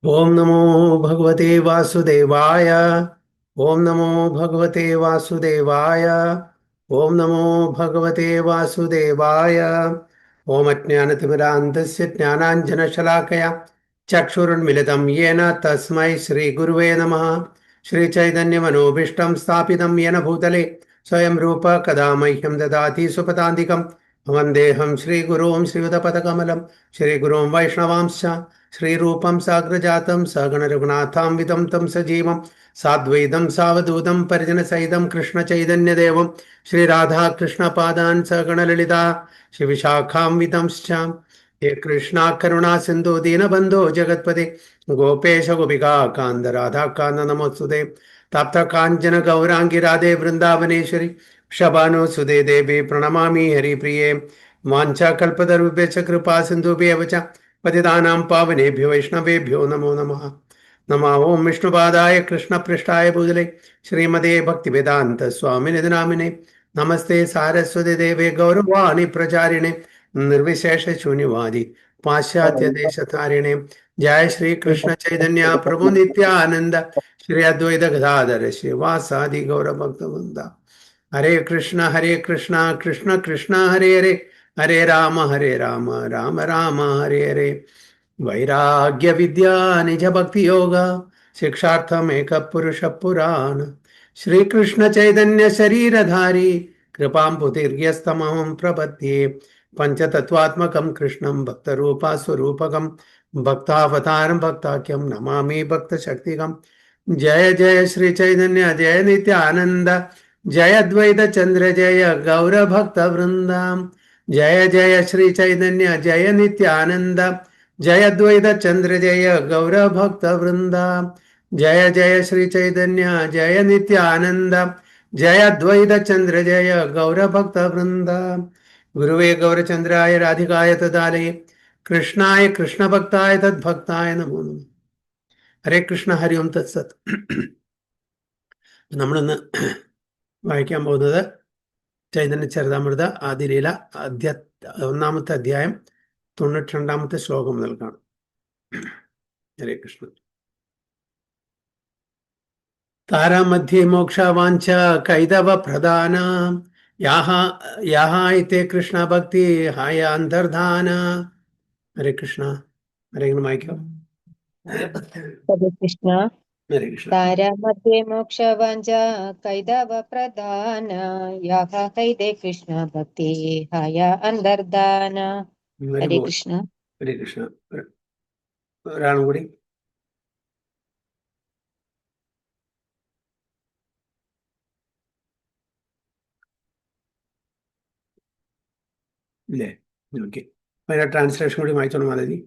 ओम नमो भगवते वासुदेवाय। ओम नमो भगवते वासुदेवाय। ओम नमो भगवते वासुदेवाय। ओम अज्ञानतिमिरान्धस्य ज्ञानाञ्जनशलाकया चक्षुरुन्मिलितं येन तस्मै श्रीगुरुवे नमः। श्रीचैतन्यमनोभीष्टं स्थापितं येन भूतले स्वयं रूप कदा मह्यं ददाति सुपदान्तिकं वन्देऽहं श्रीगुरुं श्रीयुतपदकमलं श्रीगुरुं वैष्णवांश्च श्रीरूपं साग्रजातं सगणरघुनाथान्वितं तं सजीवं साद्वैतं सावधूतं परिजनसहितं कृष्णचैतन्यदेवं श्रीराधाकृष्णपादान् सगणललिता शिविशाखान्वितंश्च हे कृष्णा करुणा सिन्धु दीनबन्धो जगत्पते गोपेश गोपिका कान्त राधाकान्त नमोस्तुते तप्त काञ्चन गौराङ्गी राधे वृन्दावनेश्वरि शबानुसुते देवी प्रणमामि हरिप्रिये वाञ्छाकल्पतरुभ्यश्च कृपा सिन्धुभ्येव च पतितानां पावनेभ्यो वैष्णवेभ्यो नमो नमः। नमः ओं विष्णुपादाय कृष्णपृष्ठाय भूतले श्रीमते भक्तिवेदान्त स्वामिनिधि नामिने नमस्ते सारस्वती देवे गौरवाणी प्रचारिणे निर्विशेष शून्यवादी पाश्चात्य देशतारिणे जय श्री कृष्ण चैतन्य प्रभु नित्यानंद श्री अद्वैत गदाधर श्रीवासादि गौर भक्तवृंद हरे कृष्ण कृष्ण कृष्ण हरे हरे हरे राम राम राम हरे हरे वैराग्य विद्या निज भक्ति योग शिक्षार्थम एक पुरुष पुराण श्री कृष्ण चैतन्य शरीरधारी कृपां पुतिर्यस्तमहं प्रपद्ये पंचतत्वात्मकं कृष्णं भक्तरूपा स्वरूपकं भक्तावतारं भक्ताख्यं नमामि भक्तशक्तिकं जय जय श्री चैतन्य जय नित्यानंद जय अद्वैत चंद्र जय गौर भक्त वृंदाम जय जय श्री चैतन्य जय नित्यानंद जय अद्वैत चंद्र जय गौर भक्त वृंदा जय जय श्री चैतन्य जय नित्यानंद जय अद्वैत चंद्र जय गौर भक्त वृंदा गुरुवे गौरचंद्राय राधिकाय तदालये कृष्णाय कृष्ण भक्ताय तद्भक्ताय नमो नमः। ഹരേ കൃഷ്ണ ഹരി ഓം തത്സത്. നമ്മളിന്ന് വായിക്കാൻ പോകുന്നത് ചൈതന്യ ചരിതാമൃത ആദിലീല ഒന്നാമത്തെ അധ്യായം 92ാമത്തെ ശ്ലോകം മുതൽ കാണാം. ഹരേ കൃഷ്ണ. താരാമധ്യേ മോക്ഷവാഞ്ച കൈതവ പ്രധാന യാഹ ഇതേ കൃഷ്ണ ഭക്തി ഹായ അന്തർധാന. ഹരേ കൃഷ്ണ. ആരെങ്കിലും വായിക്കാം? ഹരേ കൃഷ്ണ. ഹരേ കൃഷ്ണ. താരാമധ്യേ മോക്ഷവാഞ്ച കൈതവ പ്രധാന യാഹ കൈതേ കൃഷ്ണ ഭക്തി ഹായ അന്തർധാന. ഹരേ കൃഷ്ണ. ഹരേ കൃഷ്ണ. ഒരാളും കൂടി. ഇല്ലേ? ഓക്കെ. അതിന്റെ ട്രാൻസ്ലേഷൻ കൂടി വായിച്ചോളൂ മാതാജി.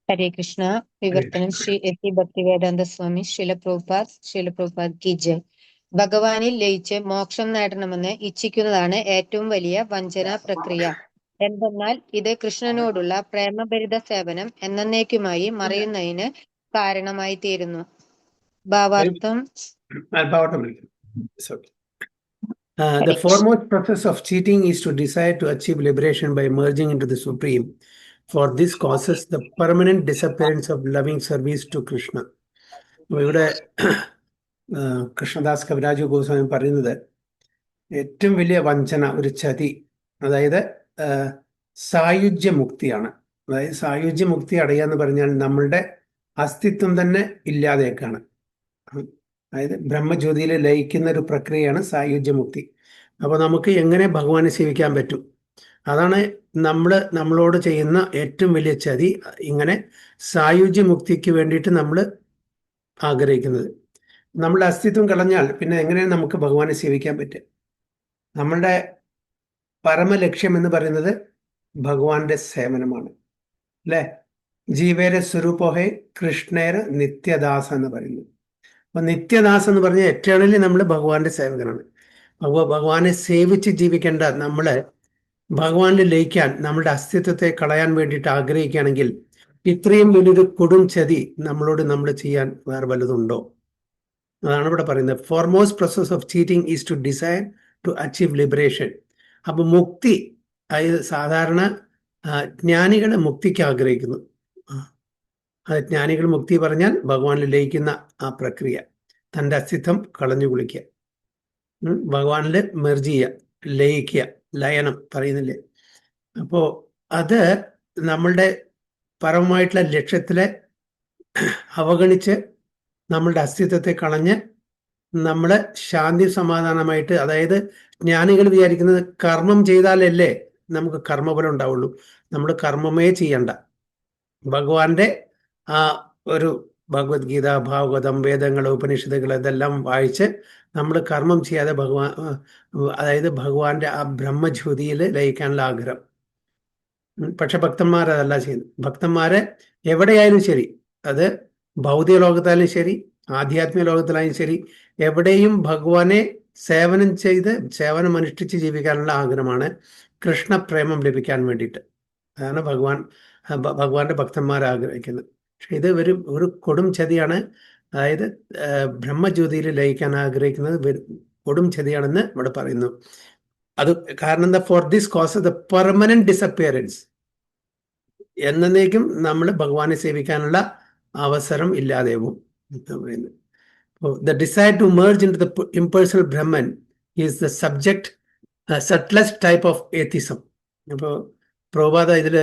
ഹരേ കൃഷ്ണ. വിവർത്തനം ശ്രീ എത്തി ഭക്തിവേദാന്ത സ്വാമി ശിലപ്രഭുപാദ് കി ജയ്. ഭഗവാനിൽ ലയിച്ച് മോക്ഷം നേടണമെന്ന് ഇച്ഛിക്കുന്നതാണ് ഏറ്റവും വലിയ വഞ്ചന പ്രക്രിയ. എന്തെന്നാൽ ഇത് കൃഷ്ണനോടുള്ള പ്രേമഭരിത സേവനം എന്നേക്കുമായി മറയുന്നതിന് കാരണമായി തീരുന്നു. ഭാവാർത്ഥം. The foremost process of cheating is to desire to achieve liberation by merging into the Supreme. For this causes the permanent disappearance of loving service to Krishna. ഇവിടെ കൃഷ്ണദാസ് കവിരാജ് ഗോസ്വാമി പറയുന്നത് ഏറ്റവും വലിയ വഞ്ചന, ഒരു ചതി, അതായത് സായുജ്യമുക്തിയാണ്. അതായത് സായുജ്യമുക്തി അടയുക എന്ന് പറഞ്ഞാൽ നമ്മളുടെ അസ്തിത്വം തന്നെ ഇല്ലാതെയൊക്കെയാണ്. അതായത് ബ്രഹ്മജ്യോതിയിൽ ലയിക്കുന്ന ഒരു പ്രക്രിയയാണ് സായുജ്യമുക്തി. അപ്പോൾ നമുക്ക് എങ്ങനെ ഭഗവാനെ സേവിക്കാൻ പറ്റും? അതാണ് നമ്മളോട് ചെയ്യുന്ന ഏറ്റവും വലിയ ചതി. ഇങ്ങനെ സായുജ്യമുക്തിക്ക് വേണ്ടിയിട്ട് നമ്മൾ ആഗ്രഹിക്കുന്നത്. നമ്മളുടെ അസ്തിത്വം കളഞ്ഞാൽ പിന്നെ എങ്ങനെയാണ് നമുക്ക് ഭഗവാനെ സേവിക്കാൻ പറ്റുക? നമ്മളുടെ പരമലക്ഷ്യം എന്ന് പറയുന്നത് ഭഗവാന്റെ സേവനമാണ്, അല്ലേ? ജീവേര സ്വരൂപോഹേ കൃഷ്ണേര നിത്യദാസ എന്ന് പറയുന്നു. അപ്പൊ നിത്യദാസ് എന്ന് പറഞ്ഞാൽ എറ്റേണലി നമ്മൾ ഭഗവാന്റെ സേവകനാണ്. ഭഗവാനെ സേവിച്ച് ജീവിക്കേണ്ട നമ്മള് ഭഗവാനിൽ ലയിക്കാൻ, നമ്മുടെ അസ്തിത്വത്തെ കളയാൻ വേണ്ടിയിട്ട് ആഗ്രഹിക്കുകയാണെങ്കിൽ ഇത്രയും വലിയൊരു കൊടും ചതി നമ്മൾ ചെയ്യാൻ വേറെ വലുതുണ്ടോ? അതാണ് ഇവിടെ പറയുന്നത്. Foremost process of cheating is to desire to achieve liberation. അപ്പൊ മുക്തി, അതായത് സാധാരണ ജ്ഞാനികളെ മുക്തിക്ക് ആഗ്രഹിക്കുന്നു. അത് ജ്ഞാനികൾ മുക്തി പറഞ്ഞാൽ ഭഗവാനിൽ ലയിക്കുന്ന ആ പ്രക്രിയ, തൻ്റെ അസ്തിത്വം കളഞ്ഞു കുളിക്കുക, ഭഗവാനിൽ മെർജ് ചെയ്യുക, ലയിക്കുക, ലയനം പറയുന്നില്ലേ. അപ്പോൾ അത് നമ്മളുടെ പരമമായിട്ടുള്ള ലക്ഷ്യത്തിലെ അവഗണിച്ച് നമ്മളുടെ അസ്തിത്വത്തെ കളഞ്ഞ് നമ്മൾ ശാന്തി സമാധാനമായിട്ട്, അതായത് ജ്ഞാനികൾ വിചാരിക്കുന്നത് കർമ്മം ചെയ്താലല്ലേ നമുക്ക് കർമ്മഫലം ഉണ്ടാവുള്ളൂ. നമ്മൾ കർമ്മമേ ചെയ്യണ്ട. ഭഗവാന്റെ ആ ഒരു ഭഗവത്ഗീത, ഭാഗവതം, വേദങ്ങൾ, ഉപനിഷത്തുകൾ ഇതെല്ലാം വായിച്ച് നമ്മൾ കർമ്മം ചെയ്യാതെ അതായത് ഭഗവാന്റെ ആ ബ്രഹ്മജ്യോതിയിൽ ലയിക്കാനുള്ള ആഗ്രഹം. പക്ഷെ ഭക്തന്മാർ അതല്ല ചെയ്യുന്നത്. ഭക്തന്മാരെ എവിടെയായാലും ശരി, അത് ഭൗതിക ലോകത്തായാലും ശരി, ആധ്യാത്മിക ലോകത്തിലായാലും ശരി, എവിടെയും ഭഗവാനെ സേവനം ചെയ്ത് സേവനം അനുഷ്ഠിച്ച് ജീവിക്കാനുള്ള ആഗ്രഹമാണ്, കൃഷ്ണപ്രേമം ലഭിക്കാൻ വേണ്ടിയിട്ട്. അതാണ് ഭഗവാന്റെ ഭക്തന്മാർ ആഗ്രഹിക്കുന്നത്. പക്ഷെ ഇത് ഒരു കൊടും ചതിയാണ്. അതായത് ബ്രഹ്മജ്യോതിയിൽ ലയിക്കാൻ ആഗ്രഹിക്കുന്നത് കൊടും ചതിയാണെന്ന് ഇവിടെ പറയുന്നു. അത് കാരണം എന്താ? For this cause the permanent disappearance, എന്നേക്കും നമ്മൾ ഭഗവാനെ സേവിക്കാനുള്ള അവസരം ഇല്ലാതെയാവും എന്ന് പറയുന്നത്. The desire to merge into the impersonal Brahman is the subject, subtlest type of atheism. അപ്പോൾ പ്രഭുപാദ ഇതിൽ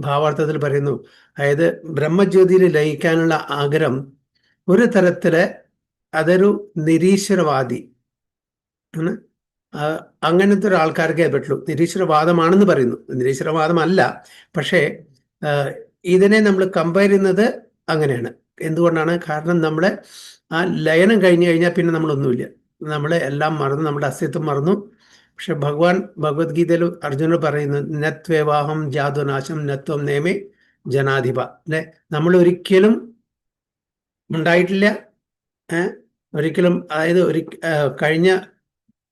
ഭാവാർത്ഥത്തിൽ പറയുന്നു, അതായത് ബ്രഹ്മജ്യോതിയിൽ ലയിക്കാനുള്ള ആഗ്രഹം ഒരു തരത്തില് അതൊരു നിരീശ്വരവാദി ആണ്. അങ്ങനത്തെ ഒരു ആൾക്കാർക്കേ പറ്റുള്ളൂ. നിരീശ്വരവാദമാണെന്ന് പറയുന്നു, നിരീശ്വരവാദമല്ല. പക്ഷേ ഇതിനെ നമ്മൾ കമ്പയർ ചെയ്യുന്നത് അങ്ങനെയാണ്. എന്തുകൊണ്ടാണ്? കാരണം നമ്മളെ ആ ലയനം കഴിഞ്ഞു കഴിഞ്ഞാൽ പിന്നെ നമ്മളൊന്നുമില്ല, നമ്മളെ എല്ലാം മറന്നു, നമ്മുടെ അസ്തിത്വം മറന്നു. പക്ഷെ ഭഗവത്ഗീതയിൽ അർജുനൻ പറയുന്നു, നത്വേവാഹം ജാതുനാശം നത്വം നേമേ ജനാധിപ. അല്ലെ, നമ്മൾ ഒരിക്കലും ഉണ്ടായിട്ടില്ല, ഒരിക്കലും. അതായത് കഴിഞ്ഞ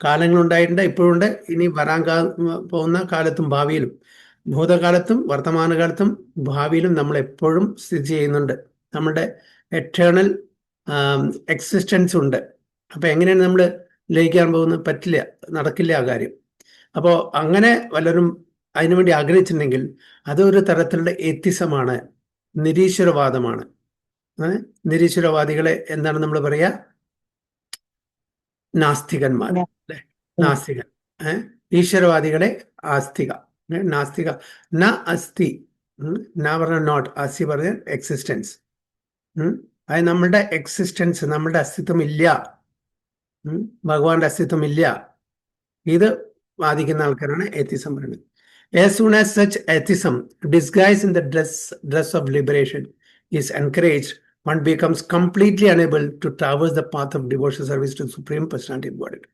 കാലങ്ങളുണ്ടായിട്ടുണ്ട്, ഇപ്പോഴുണ്ട്, ഇനി വരാൻ പോകുന്ന കാലത്തും ഭാവിയിലും, ഭൂതകാലത്തും വർത്തമാനകാലത്തും ഭാവിയിലും നമ്മൾ എപ്പോഴും സ്ഥിതി ചെയ്യുന്നുണ്ട്. നമ്മുടെ എറ്റേണൽ എക്സിസ്റ്റൻസ് ഉണ്ട്. അപ്പൊ എങ്ങനെയാണ് നമ്മൾ ലയിക്കാൻ പോകുന്നത്? പറ്റില്ല, നടക്കില്ല ആ കാര്യം. അപ്പോൾ അങ്ങനെ വല്ലവരും അതിനുവേണ്ടി ആഗ്രഹിച്ചിട്ടുണ്ടെങ്കിൽ അതൊരു തരത്തിലുള്ള എത്തിസമാണ്, നിരീശ്വരവാദമാണ്. നിരീശ്വരവാദികളെ എന്താണ് നമ്മൾ പറയാ? നാസ്തികന്മാർ, അല്ലെ? നാസ്തികൻ. ഈശ്വരവാദികളെ ആസ്തിക. നാസ്തിക ന അസ്ഥി, ന പറഞ്ഞ നോട്ട്, അസ്ഥി പറഞ്ഞ എക്സിസ്റ്റൻസ്. അത് നമ്മളുടെ എക്സിസ്റ്റൻസ്, നമ്മളുടെ അസ്തിത്വം ഇല്ല, ഭഗവാന്റെ അസ്തിത്വം ഇല്ല, ഇത് വാദിക്കുന്ന ആൾക്കാരാണ് എത്തിസം പറയുന്നത്. As soon as such atheism, disguised in the dress of liberation, is encouraged, one becomes completely unable to traverse the path of devotional service to the Supreme Personality of Godhead.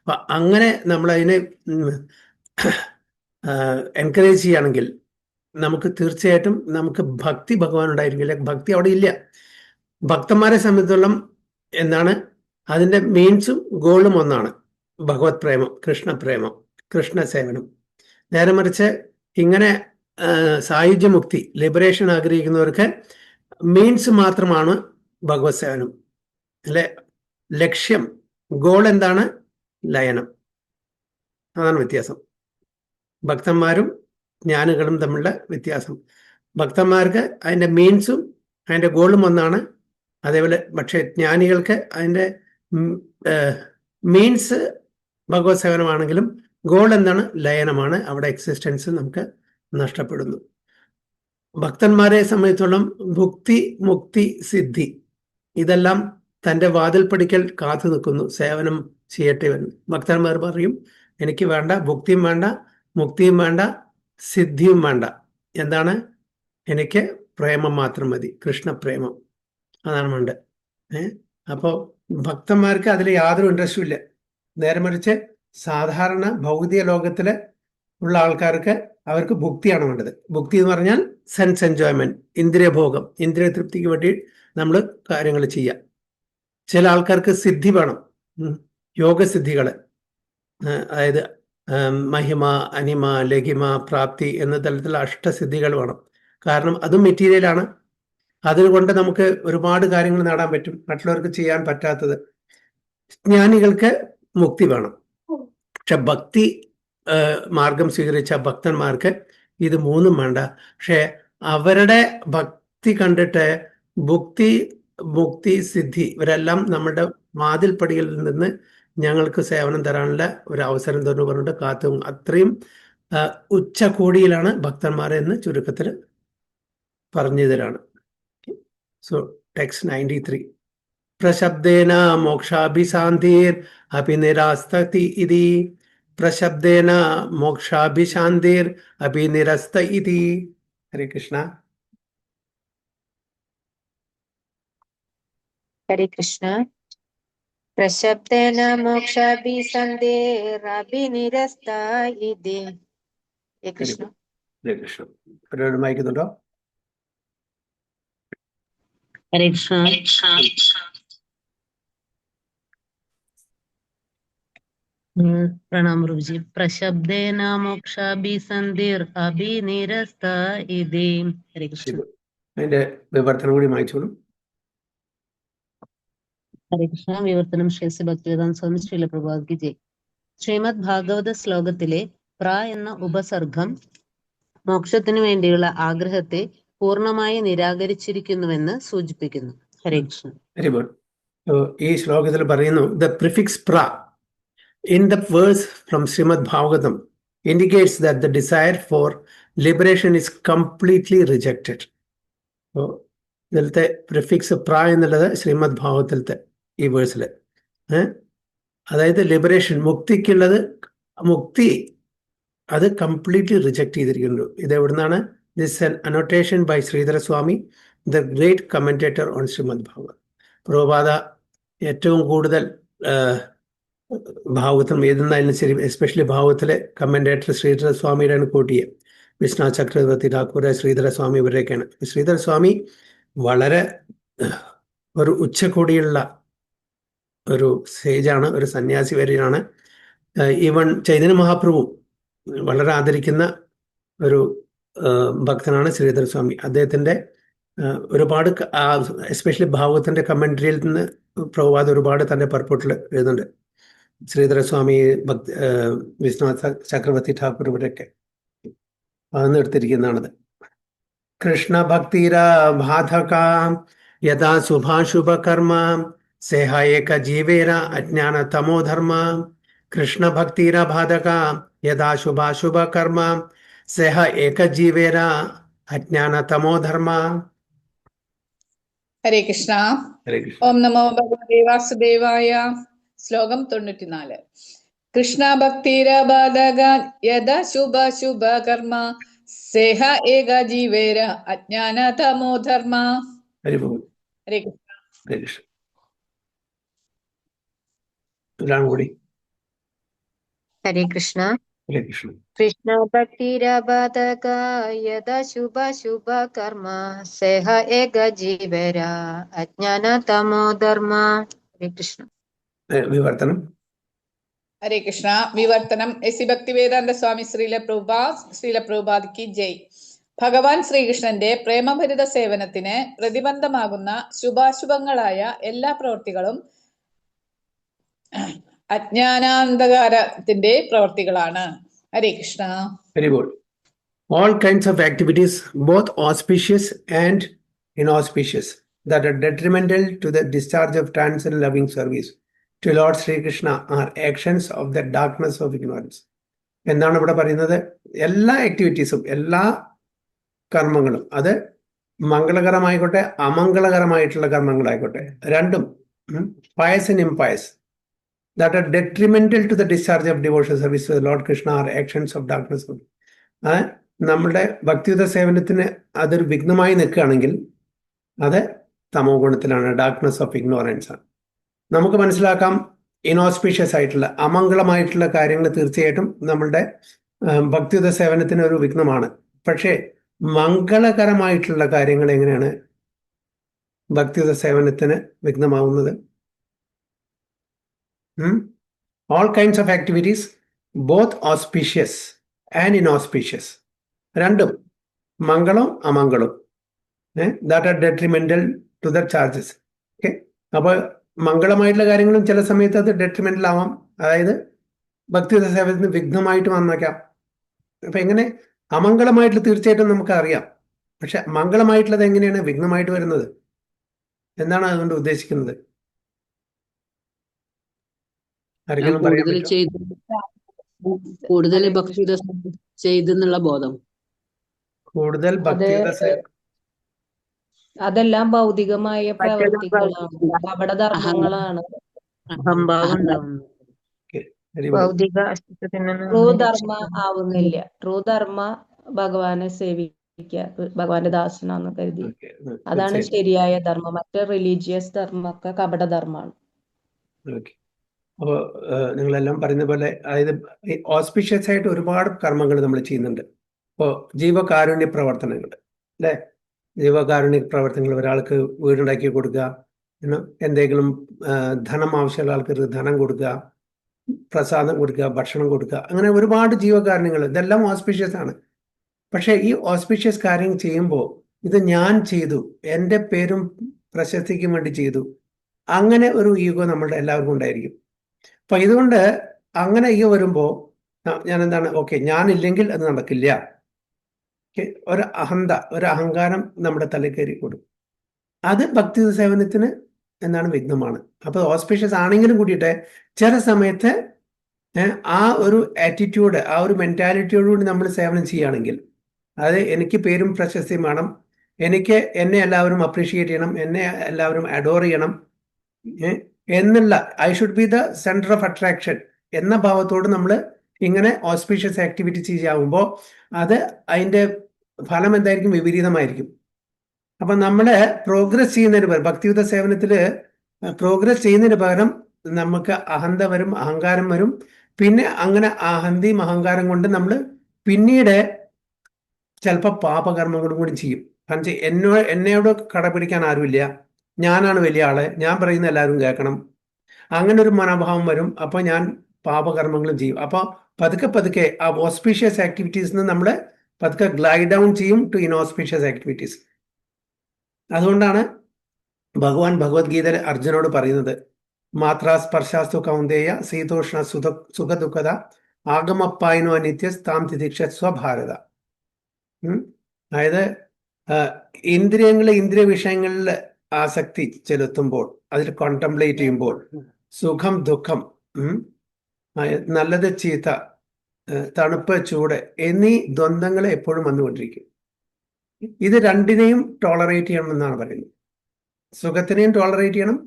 അപ്പൊ അങ്ങനെ നമ്മൾ അതിനെ encourage ചെയ്യുകയാണെങ്കിൽ നമുക്ക് തീർച്ചയായിട്ടും നമുക്ക് ഭക്തി ഭഗവാൻ ഉണ്ടായിരിക്കില്ല, ഭക്തി അവിടെ ഇല്ല. ഭക്തന്മാരെ സംബന്ധിച്ചിടത്തോളം എന്താണ് അതിൻ്റെ മീൻസും ഗോളും ഒന്നാണ്, ഭഗവത് പ്രേമം, കൃഷ്ണപ്രേമം, കൃഷ്ണസേവനം. നേരെ മറിച്ച് ഇങ്ങനെ സായുജ്യമുക്തി, ലിബറേഷൻ ആഗ്രഹിക്കുന്നവർക്ക് മീൻസ് മാത്രമാണ് ഭഗവത് സേവനം, അല്ലെ? ലക്ഷ്യം, ഗോൾ എന്താണ്? ലയനം. അതാണ് വ്യത്യാസം. ഭക്തന്മാരും ജ്ഞാനികളും തമ്മിലുള്ള വ്യത്യാസം. ഭക്തന്മാർക്ക് അതിൻ്റെ മീൻസും അതിൻ്റെ ഗോളും ഒന്നാണ്, അതേപോലെ. പക്ഷെ ജ്ഞാനികൾക്ക് അതിൻ്റെ മീൻസ് ഭഗവത് സേവനമാണെങ്കിലും ഗോൾ എന്താണ്? ലയനമാണ്. അവിടെ എക്സിസ്റ്റൻസ് നമുക്ക് നഷ്ടപ്പെടുന്നു. ഭക്തന്മാരെ സംബന്ധിച്ചോളം ഭുക്തി, മുക്തി, സിദ്ധി ഇതെല്ലാം തൻ്റെ വാതിൽപ്പടിക്കൽ കാത്തു നിൽക്കുന്നു, സേവനം ചെയ്യട്ടെ എന്ന്. ഭക്തന്മാർ പറയും, എനിക്ക് വേണ്ട ഭുക്തിയും വേണ്ട, മുക്തിയും വേണ്ട, സിദ്ധിയും വേണ്ട. എന്താണ്? എനിക്ക് പ്രേമം മാത്രം മതി, കൃഷ്ണപ്രേമം, അതാണ് വേണ്ടത്. അപ്പോൾ ഭക്തന്മാർക്ക് അതിൽ യാതൊരു ഇൻട്രസ്റ്റും ഇല്ല. നേരെ മറിച്ച് സാധാരണ ഭൗതിക ലോകത്തില് ഉള്ള ആൾക്കാർക്ക് അവർക്ക് ഭുക്തിയാണ് വേണ്ടത്. ഭുക്തി എന്ന് പറഞ്ഞാൽ സെൻസ് എൻജോയ്മെന്റ്, ഇന്ദ്രിയഭോഗം, ഇന്ദ്രിയ തൃപ്തിക്ക് വേണ്ടി നമ്മൾ കാര്യങ്ങൾ ചെയ്യാം. ചില ആൾക്കാർക്ക് സിദ്ധി വേണം, യോഗസിദ്ധികള്, അതായത് മഹിമ, അനിമ, ലഘിമ, പ്രാപ്തി എന്ന തരത്തിലുള്ള അഷ്ടസിദ്ധികൾ വേണം. കാരണം അതും മെറ്റീരിയലാണ്. അതുകൊണ്ട് നമുക്ക് ഒരുപാട് കാര്യങ്ങൾ നേടാൻ പറ്റും, മറ്റുള്ളവർക്ക് ചെയ്യാൻ പറ്റാത്തത്. ജ്ഞാനികൾക്ക് മുക്തി വേണം. പക്ഷെ ഭക്തി മാർഗം സ്വീകരിച്ച ഭക്തന്മാർക്ക് ഇത് മൂന്നും വേണ്ട. പക്ഷെ അവരുടെ ഭക്തി കണ്ടിട്ട് ഭുക്തി മുക്തി സിദ്ധി ഇവരെല്ലാം നമ്മുടെ വാതിൽപ്പടികളിൽ നിന്ന് ഞങ്ങൾക്ക് സേവനം തരാനുള്ള ഒരു അവസരം തന്നെ പറഞ്ഞിട്ട് കാത്തും അത്രയും ഉച്ചകോടിയിലാണ് ഭക്തന്മാരെ എന്ന് ചുരുക്കത്തിൽ പറഞ്ഞു തരാണ്. സോ ടെക്സ്റ്റ് 93 പ്രശബ്ദേന മോക്ഷാഭിശാന്തിർ അഭിനിരാസ്തതി ഇതി പ്രശബ്ദേന മോക്ഷാഭിശാന്തിർ അഭിനിരസ്ത ഇതി. ഹരേ കൃഷ്ണ. ഹരേ കൃഷ്ണ. പ്രശബ്ദേന മോക്ഷാഭിസന്ധേരഭിനിരസ്ത ഇതി. ഹരേ കൃഷ്ണ. ഹരേ കൃഷ്ണ. ഒരാൾ വായിക്കുന്നുണ്ടോ? ഹരേ കൃഷ്ണ. പ്രണാം പ്രഭുജി. പ്രശബ്ദേന മോക്ഷാഭിസന്ധിർ അഭിനിരസ്ത ഇതി. ഹരേ കൃഷ്ണ. അതിന്റെ വിവർത്തനം കൂടി വായിച്ചോളൂ. ഹരേ കൃഷ്ണ. വിവർത്തനം ശ്രീ ഭക്തിവേദാന്ത സ്വാമി ശ്രീല പ്രഭുപാദ് കി ജയ്. ശ്രീമദ് ഭാഗവത ശ്ലോകത്തിലെ പ്ര എന്ന ഉപസർഗം മോക്ഷത്തിനു വേണ്ടിയുള്ള ആഗ്രഹത്തെ പൂർണ്ണമായി നിരാകരിച്ചിരിക്കുന്നുവെന്ന് സൂചിപ്പിക്കുന്നു. ഹരേ കൃഷ്ണ. Very good. ഈ ശ്ലോകത്തിൽ പറയുന്നു ദ പ്രിഫിക്സ് പ്ര in the verse from Srimad Bhagavatam indicates that the desire for liberation is completely rejected. So, ഇതിലത്തെ പ്രിഫിക്സ് പ്ര എന്നുള്ളത് ശ്രീമദ് ഭാഗവതത്തിലത്തെ ഈ വേഴ്സിൽ അതായത് ലിബറേഷൻ മുക്തിക്കുള്ളത് മുക്തി അത് കംപ്ലീറ്റ്ലി റിജക്ട് ചെയ്തിരിക്കുന്നു. ഇത് എവിടുന്നാണ്? This an annotation by Sridhara Swami, the great commentator on Shrimad Bhagavat. Prabhupada ഏറ്റവും കൂടുതൽ ഭാഗവതം ഏതെന്നായാലും ശരി, എസ്പെഷ്യലി ഭാഗവത്തിലെ കമന്റേറ്റർ ശ്രീധര സ്വാമിയുടെയാണ് കൂട്ടിയത്. വിശ്വനാഥ് ചക്രവർത്തി ഠാക്കൂർ, ശ്രീധര സ്വാമി ഇവരെയൊക്കെയാണ്. ശ്രീധര സ്വാമി വളരെ ഒരു ഉച്ചകോടിയുള്ള ഒരു സേജാണ്, ഒരു സന്യാസി വരെയാണ്. ഈവൻ ചൈതന്യ മഹാപ്രഭു വളരെ ആദരിക്കുന്ന ഒരു ഭക്തനാണ് ശ്രീധര സ്വാമി. അദ്ദേഹത്തിൻ്റെ ഒരുപാട് എസ്പെഷ്യലി ഭാഗവത്തിൻ്റെ കമൻട്രിയിൽ നിന്ന് പ്രഭുപാദ് ഒരുപാട് തൻ്റെ പർപ്പോട്ടിൽ എഴുതുന്നുണ്ട്. ശ്രീധര സ്വാമി, വിശ്വനാഥ ചക്രവർത്തി ഠാക്കൂർ ഇവരൊക്കെ അതെന്ന് എടുത്തിരിക്കുന്നതാണത്. കൃഷ്ണ ഭക്തിര ബാധക യഥാ ശുഭാശുഭ കർമ്മ സേഹ ഏക ജീവേര അജ്ഞാന തമോധർമ്മ. കൃഷ്ണ ഭക്തിര ബാധക യഥാ ശുഭാശുഭ കർമ്മ സേഹ ഏക ജീവേര അജ്ഞാന തമോധർമ്മ. ഹരേ കൃഷ്ണ. ഹരേ കൃഷ്ണ. ഓം നമോ ഭഗവതേ വാസുദേവായ. ശ്ലോകം 94. കൃഷ്ണ ഭക്തിരബാധക യദ ശുഭ ശുഭ കർമ്മ സേഹ ഏക ജീവേര അജ്ഞാന തമോധർമ്മ. ഹരേ കൃഷ്ണ. ഹരേ കൃഷ്ണ. ഒരാളും കൂടി. ഹരേ കൃഷ്ണ. ഹരേ കൃഷ്ണ. കൃഷ്ണ ഭക്തിരബാധക യദ ശുഭ ശുഭ കർമ്മ സേഹ ഏക ജീവര അജ്ഞാന തമോധർമ്മ. ഹരേ കൃഷ്ണ. വിവർത്തനം. ഹരേ കൃഷ്ണ. വിവർത്തനം എസി ഭക്തിവേദാന്ത സ്വാമി ശ്രീല പ്രഭുപാദ് കി ജയ്. ഭഗവാൻ ശ്രീകൃഷ്ണന്റെ പ്രേമഭരിത സേവനത്തിന് പ്രതിബന്ധമാകുന്ന ശുഭാശുഭങ്ങളായ എല്ലാ പ്രവൃത്തികളും അജ്ഞാനാന്ധകാരത്തിന്റെ പ്രവൃത്തികളാണ്. ഹരേ Krishna. Very good. All kinds of activities, both auspicious and inauspicious, that are detrimental to the discharge of transcendental loving service to Lord Sri Krishna are actions of the darkness of ignorance. എന്താണ് ഇവിടെ പറയുന്നത്? എല്ലാ ആക്ടിവിറ്റീസും, എല്ലാ കർമ്മങ്ങളും, അത് മംഗളകരമായിക്കോട്ടെ അമംഗളകരമായിട്ടുള്ള കർമ്മങ്ങളായിക്കോട്ടെ, രണ്ടും pious and impious, that are detrimental to the discharge of devotional service to the Lord Krishna are actions of darkness. നമ്മുടെ ഭക്തിയുത സേവനത്തിന് അതൊരു വിഘ്നമായി നിൽക്കുകയാണെങ്കിൽ അത് തമോ ഗുണത്തിലാണ്, ഡാർക്ക്നെസ് ഓഫ് ഇഗ്നോറൻസ് ആണ്. നമുക്ക് മനസ്സിലാക്കാം ഇൻഓസ്പീഷ്യസ് ആയിട്ടുള്ള അമംഗളമായിട്ടുള്ള കാര്യങ്ങൾ തീർച്ചയായിട്ടും നമ്മളുടെ ഭക്തിയുത സേവനത്തിന് ഒരു വിഘ്നമാണ്. പക്ഷേ മംഗളകരമായിട്ടുള്ള കാര്യങ്ങൾ എങ്ങനെയാണ് ഭക്തിയുത സേവനത്തിന് വിഘ്നമാവുന്നത്? All kinds of activities, both auspicious and inauspicious, രണ്ടും മംഗളം അമംഗളം, that are detrimental to the charges. Okay, അപ്പോൾ മംഗളമായിട്ടുള്ള കാര്യങ്ങളും ചില സമയത്ത് അത് ഡെട്രിമെന്റൽ ആവാം, അതായത് ഭക്തിയുത സേവനത്തിന് വിഘ്നമായിട്ട് വന്നേക്കാം. അപ്പൊ എങ്ങനെ അമംഗളമായിട്ടുള്ള തീർച്ചയായിട്ടും നമുക്ക് അറിയാം, പക്ഷെ മംഗളമായിട്ടുള്ളത് എങ്ങനെയാണ് വിഘ്നമായിട്ട് വരുന്നത്? എന്താണ് അതുകൊണ്ട് ഉദ്ദേശിക്കുന്നത്? ആരെങ്കിലും പറയാൻ കൂടുതൽ പറ്റുമോ? ചെയ്ത് കൂടുതൽ ഭക്തിയുടെ ചെയ്തെന്നുള്ള ബോധം. കൂടുതൽ ഭക്തിയുടെ അതെല്ലാം ഭൗതികമായ പ്രവൃത്തികളാണ്, കപടധർമ്മങ്ങളാണ്. അഹംഭാവം ഉണ്ടാവുന്നു. very well. ഭൗതിക അസ്തിത്വത്തിന് ട്രൂ ധർമ്മ ആവുന്നില്ല. ട്രൂ ധർമ്മ ഭഗവാനെ സേവിക്കുക, ഭഗവാന്റെ ദാസനാന്ന് കരുതി. Okay, അതാണ് തീർച്ചയായും. ശരിയായ ധർമ്മം. മറ്റേ റിലീജിയസ് ധർമ്മമൊക്കെ കപടധർമ്മമാണ്. Okay. അപ്പോൾ നിങ്ങളെല്ലാം പറയുന്ന പോലെ, അതായത് ഓസ്പിഷ്യസ് ആയിട്ട് ഒരുപാട് കർമ്മങ്ങൾ നമ്മൾ ചെയ്യുന്നുണ്ട്. ഇപ്പോൾ ജീവകാരുണ്യ പ്രവർത്തനങ്ങൾ അല്ലേ? ജീവകാരുണ്യ പ്രവർത്തനങ്ങൾ, ഒരാൾക്ക് വീടുണ്ടാക്കി കൊടുക്കുക, എന്തെങ്കിലും ധനം ആവശ്യമുള്ള ആൾക്കാർക്ക് ധനം കൊടുക്കുക, പ്രസാദം കൊടുക്കുക, ഭക്ഷണം കൊടുക്കുക, അങ്ങനെ ഒരുപാട് ജീവകാരുണ്യങ്ങൾ, ഇതെല്ലാം ഓസ്പിഷ്യസ് ആണ്. പക്ഷേ ഈ ഓസ്പിഷ്യസ് കാര്യം ചെയ്യുമ്പോൾ ഇത് ഞാൻ ചെയ്തു, എൻ്റെ പേരും പ്രശസ്തിക്കും വേണ്ടി ചെയ്തു, അങ്ങനെ ഒരു ഈഗോ നമ്മളുടെ എല്ലാവർക്കും ഉണ്ടായിരിക്കും. അപ്പൊ ഇതുകൊണ്ട് അങ്ങനെ ഈഗോ വരുമ്പോൾ ഞാൻ എന്താണ്, ഓക്കെ ഞാനില്ലെങ്കിൽ അത് നടക്കില്ല, ഒരു ഒരു അഹങ്കാരം നമ്മുടെ തലയിൽ കയറി കൊടുക്കും. അത് ഭക്തി സേവനത്തിന് എന്താണ് വിഘ്നമാണ്. അപ്പൊ ഓസ്പിഷ്യസ് ആണെങ്കിലും കൂടിയിട്ട് ചില സമയത്ത് ആ ഒരു ആറ്റിറ്റ്യൂഡ്, ആ ഒരു മെന്റാലിറ്റിയോടുകൂടി നമ്മൾ സേവനം ചെയ്യുകയാണെങ്കിൽ, അത് എനിക്ക് പേരും പ്രശസ്തിയും വേണം, എന്നെ എല്ലാവരും അപ്രീഷിയേറ്റ് ചെയ്യണം, എന്നെ എല്ലാവരും അഡോർ ചെയ്യണം എന്നുള്ള, I should be the centre of attraction എന്ന ഭാവത്തോട് നമ്മൾ ഇങ്ങനെ ഓസ്പീഷ്യസ് ആക്ടിവിറ്റി ചെയ്യാവുമ്പോൾ അത് അതിൻ്റെ ഫലം എന്തായിരിക്കും? വിപരീതമായിരിക്കും. അപ്പം നമ്മൾ പ്രോഗ്രസ് ചെയ്യുന്നതിന് പകരം, ഭക്തിയുത സേവനത്തിൽ പ്രോഗ്രസ് ചെയ്യുന്നതിന് പകരം നമുക്ക് അഹന്ത വരും, അഹങ്കാരം വരും. പിന്നെ അങ്ങനെ അഹന്തയും അഹങ്കാരം കൊണ്ട് നമ്മൾ പിന്നീട് ചിലപ്പോൾ പാപകർമ്മങ്ങളും കൂടി ചെയ്യും. കാരണം എന്നോട് കടപിടിക്കാൻ ആരുമില്ല, ഞാനാണ് വലിയ ആള്, ഞാൻ പറയുന്ന എല്ലാവരും കേൾക്കണം, അങ്ങനെ ഒരു മനോഭാവം വരും. അപ്പോൾ ഞാൻ പാപകർമ്മങ്ങളും ചെയ്യും. അപ്പോൾ പതുക്കെ ആ ഓസ്പീഷ്യസ് ആക്ടിവിറ്റീസിന് നമ്മൾ പതുക്കെ ഗ്ലൈഡ് ഡൗൺ ചെയ്യും ടു ഇൻഓസ്പീഷ്യസ് ആക്ടിവിറ്റീസ്. അതുകൊണ്ടാണ് ഭഗവാൻ ഭഗവത്ഗീതയിൽ അർജുനോട് പറയുന്നത്, മാത്രാ സ്പർശാസ്തു കൗന്ദേയ ശീതോഷ്ണ സുഖദുഃഖത ആഗമപ്പായനോ അനിത്യ താം തിദീക്ഷ സ്വഭാരത. അതായത് ഇന്ദ്രിയ വിഷയങ്ങളിൽ ആസക്തി ചെലുത്തുമ്പോൾ, അതിൽ കോണ്ടംപ്ലേറ്റ് ചെയ്യുമ്പോൾ, സുഖം ദുഃഖം, നല്ലത് ചീത്ത, തണുപ്പ് ചൂട് എന്നീ ദ്വന്ദ്ങ്ങൾ എപ്പോഴും വന്നുകൊണ്ടിരിക്കും. ഇത് രണ്ടിനെയും ടോളറേറ്റ് ചെയ്യണമെന്നാണ് പറയുന്നത്. സുഖത്തിനെയും ടോളറേറ്റ് ചെയ്യണം,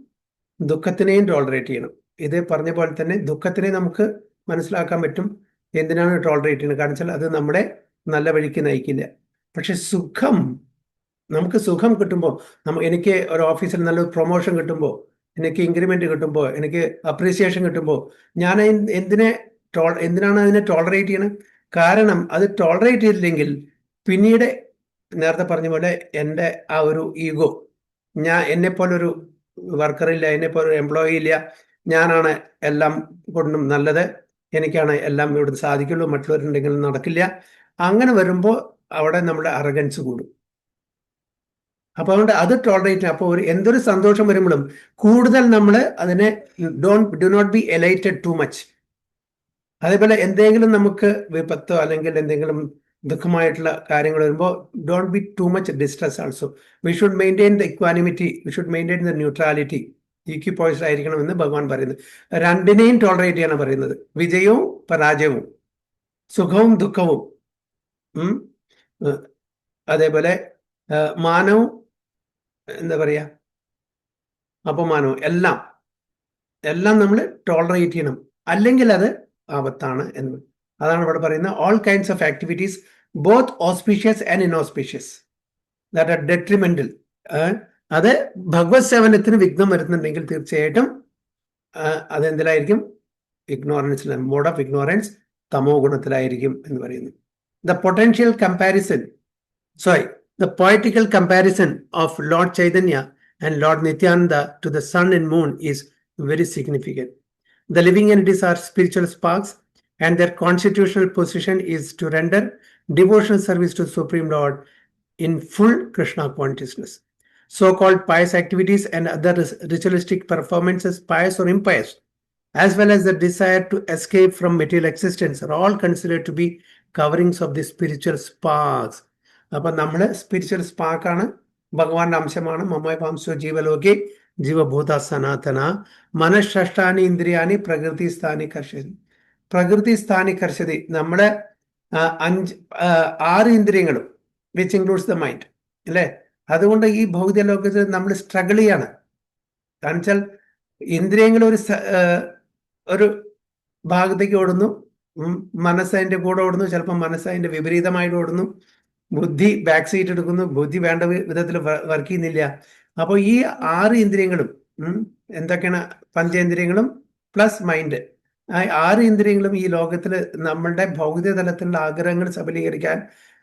ദുഃഖത്തിനെയും ടോളറേറ്റ് ചെയ്യണം. ഇത് പറഞ്ഞ പോലെ തന്നെ ദുഃഖത്തിനെ നമുക്ക് മനസ്സിലാക്കാൻ പറ്റും എന്തിനാണ് ടോളറേറ്റ് ചെയ്യുന്നത്. കാരണം വെച്ചാൽ അത് നമ്മുടെ നല്ല വഴിക്ക് നയിക്കില്ല. പക്ഷെ നമുക്ക് സുഖം കിട്ടുമ്പോൾ, എനിക്ക് ഒരു ഓഫീസിൽ നല്ലൊരു പ്രൊമോഷൻ കിട്ടുമ്പോൾ, എനിക്ക് ഇൻക്രിമെന്റ് കിട്ടുമ്പോൾ, എനിക്ക് അപ്രീസിയേഷൻ കിട്ടുമ്പോൾ, ഞാൻ എന്തിനാണ് അതിനെ ടോളറേറ്റ് ചെയ്യണം? കാരണം അത് ടോളറേറ്റ് ചെയ്തില്ലെങ്കിൽ പിന്നീട് നേരത്തെ പറഞ്ഞ പോലെ എൻ്റെ ആ ഒരു ഈഗോ, എന്നെപ്പോലൊരു വർക്കറില്ല, എന്നെപ്പോലൊരു എംപ്ലോയി ഇല്ല, ഞാനാണ് എല്ലാം കൊണ്ടും നല്ലത്, എനിക്കാണ് എല്ലാം ഇവിടുന്ന് സാധിക്കുള്ളൂ, മറ്റുള്ളവരുണ്ടെങ്കിൽ നടക്കില്ല, അങ്ങനെ വരുമ്പോൾ അവിടെ നമ്മുടെ അറഗൻസ് കൂടും. അപ്പൊ അതുകൊണ്ട് അത് ടോളറേറ്റ് ചെയ്യാം. അപ്പോൾ എന്തൊരു സന്തോഷം വരുമ്പോഴും കൂടുതൽ നമ്മൾ അതിനെ do not be elated too much. അതേപോലെ എന്തെങ്കിലും നമുക്ക് വിപത്തോ അല്ലെങ്കിൽ എന്തെങ്കിലും ദുഃഖമായിട്ടുള്ള കാര്യങ്ങൾ വരുമ്പോൾ don't be too much distress also. We should maintain the equanimity, we should maintain the neutrality, equipoise ആയിരിക്കണം എന്ന് ഭഗവാൻ പറയുന്നത്. രണ്ടിനെയും ടോളറേറ്റ് ചെയ്യാനാണ് പറയുന്നത്, വിജയവും പരാജയവും, സുഖവും ദുഃഖവും, അതേപോലെ മാനവും എന്താ പറയുക, അപമാനവും, എല്ലാം നമ്മൾ ടോളറേറ്റ് ചെയ്യണം, അല്ലെങ്കിൽ അത് ആപത്താണ് എന്ന്. അതാണ് ഇവിടെ പറയുന്നത്, all kinds of activities both auspicious and inauspicious that are detrimental. അത് ഭഗവത് സേവനത്തിന് വിഘ്നം വരുന്നുണ്ടെങ്കിൽ തീർച്ചയായിട്ടും അതെന്തിലായിരിക്കും? ഇഗ്നോറൻസിൽ, മോഡ് ഓഫ് ഇഗ്നോറൻസ്, തമോ ഗുണത്തിലായിരിക്കും എന്ന് പറയുന്നു. The poetical comparison of Lord Chaitanya and Lord Nityananda to the sun and moon is very significant. The living entities are spiritual sparks, and their constitutional position is to render devotional service to the Supreme Lord in full Krishna consciousness. So-called pious activities and other ritualistic performances, pious or impious, as well as the desire to escape from material existence, are all considered to be coverings of the spiritual sparks. അപ്പൊ നമ്മള് spiritual സ്പാർക്കാണ്, ഭഗവാന്റെ അംശമാണ്. മമ വാംശോ ജീവലോകി ജീവഭൂത സനാതന മനഃഷ്ടാനി ഇന്ദ്രിയാനി പ്രകൃതി സ്ഥാനി കർഷതി. പ്രകൃതി സ്ഥാനി കർഷതി നമ്മുടെ അഞ്ച് 6 ഇന്ദ്രിയങ്ങളും which includes the mind അല്ലേ. അതുകൊണ്ട് ഈ ഭൗതിക ലോകത്തിൽ നമ്മൾ സ്ട്രഗിൾ ചെയ്യാണ്. കാരണം വെച്ചാൽ ഇന്ദ്രിയങ്ങൾ ഒരു ഭാഗത്തേക്ക് ഓടുന്നു, മനസ്സ് അതിന്റെ കൂടെ ഓടുന്നു, ചിലപ്പോൾ മനസ്സ് അതിന്റെ വിപരീതമായിട്ട് ഓടുന്നു, ബുദ്ധി ബാക്ക് സീറ്റ് എടുക്കുന്നു, ബുദ്ധി വേണ്ട വിധത്തിൽ വർക്ക് ചെയ്യുന്നില്ല. അപ്പോൾ ഈ 6 ഇന്ദ്രിയങ്ങളും എന്തൊക്കെയാണ്? പഞ്ചേന്ദ്രിയങ്ങളും പ്ലസ് മൈൻഡ്, ആ 6 ഇന്ദ്രിയങ്ങളും ഈ ലോകത്തിൽ നമ്മളുടെ ഭൗതിക തലത്തിലുള്ള ആഗ്രഹങ്ങൾ സബലീകരിക്കാൻ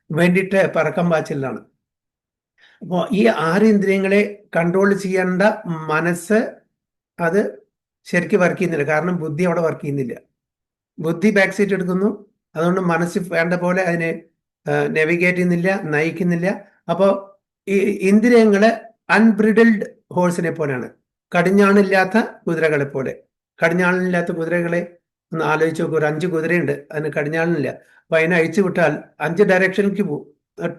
വേണ്ടിയിട്ട് പറക്കം പാച്ചിലാണ്. അപ്പോൾ ഈ 6 ഇന്ദ്രിയങ്ങളെ കൺട്രോൾ ചെയ്യേണ്ട മനസ്സ് അത് ശരിക്കും വർക്ക് ചെയ്യുന്നില്ല. കാരണം ബുദ്ധി അവിടെ വർക്ക് ചെയ്യുന്നില്ല. ബുദ്ധി ബാക്ക് സീറ്റ് എടുക്കുന്നു. അതുകൊണ്ട് മനസ്സ് വേണ്ട പോലെ അതിനെ നാവിഗേറ്റ് ചെയ്യുന്നില്ല, നയിക്കുന്നില്ല. അപ്പോൾ ഈ ഇന്ദ്രിയങ്ങള് അൺബ്രിഡിൽഡ് ഹോഴ്സിനെ പോലെയാണ്, കടിഞ്ഞാണില്ലാത്ത കുതിരകളെ പോലെ. കടിഞ്ഞാണില്ലാത്ത കുതിരകളെ ഒന്ന് ആലോചിച്ച് നോക്കൂ. ഒരു 5 കുതിരയുണ്ട്, അതിന് കടിഞ്ഞാണില്ല. അപ്പൊ അതിനെ അഴിച്ചു വിട്ടാൽ 5 ഡയറക്ഷനിലേക്ക് പോകും.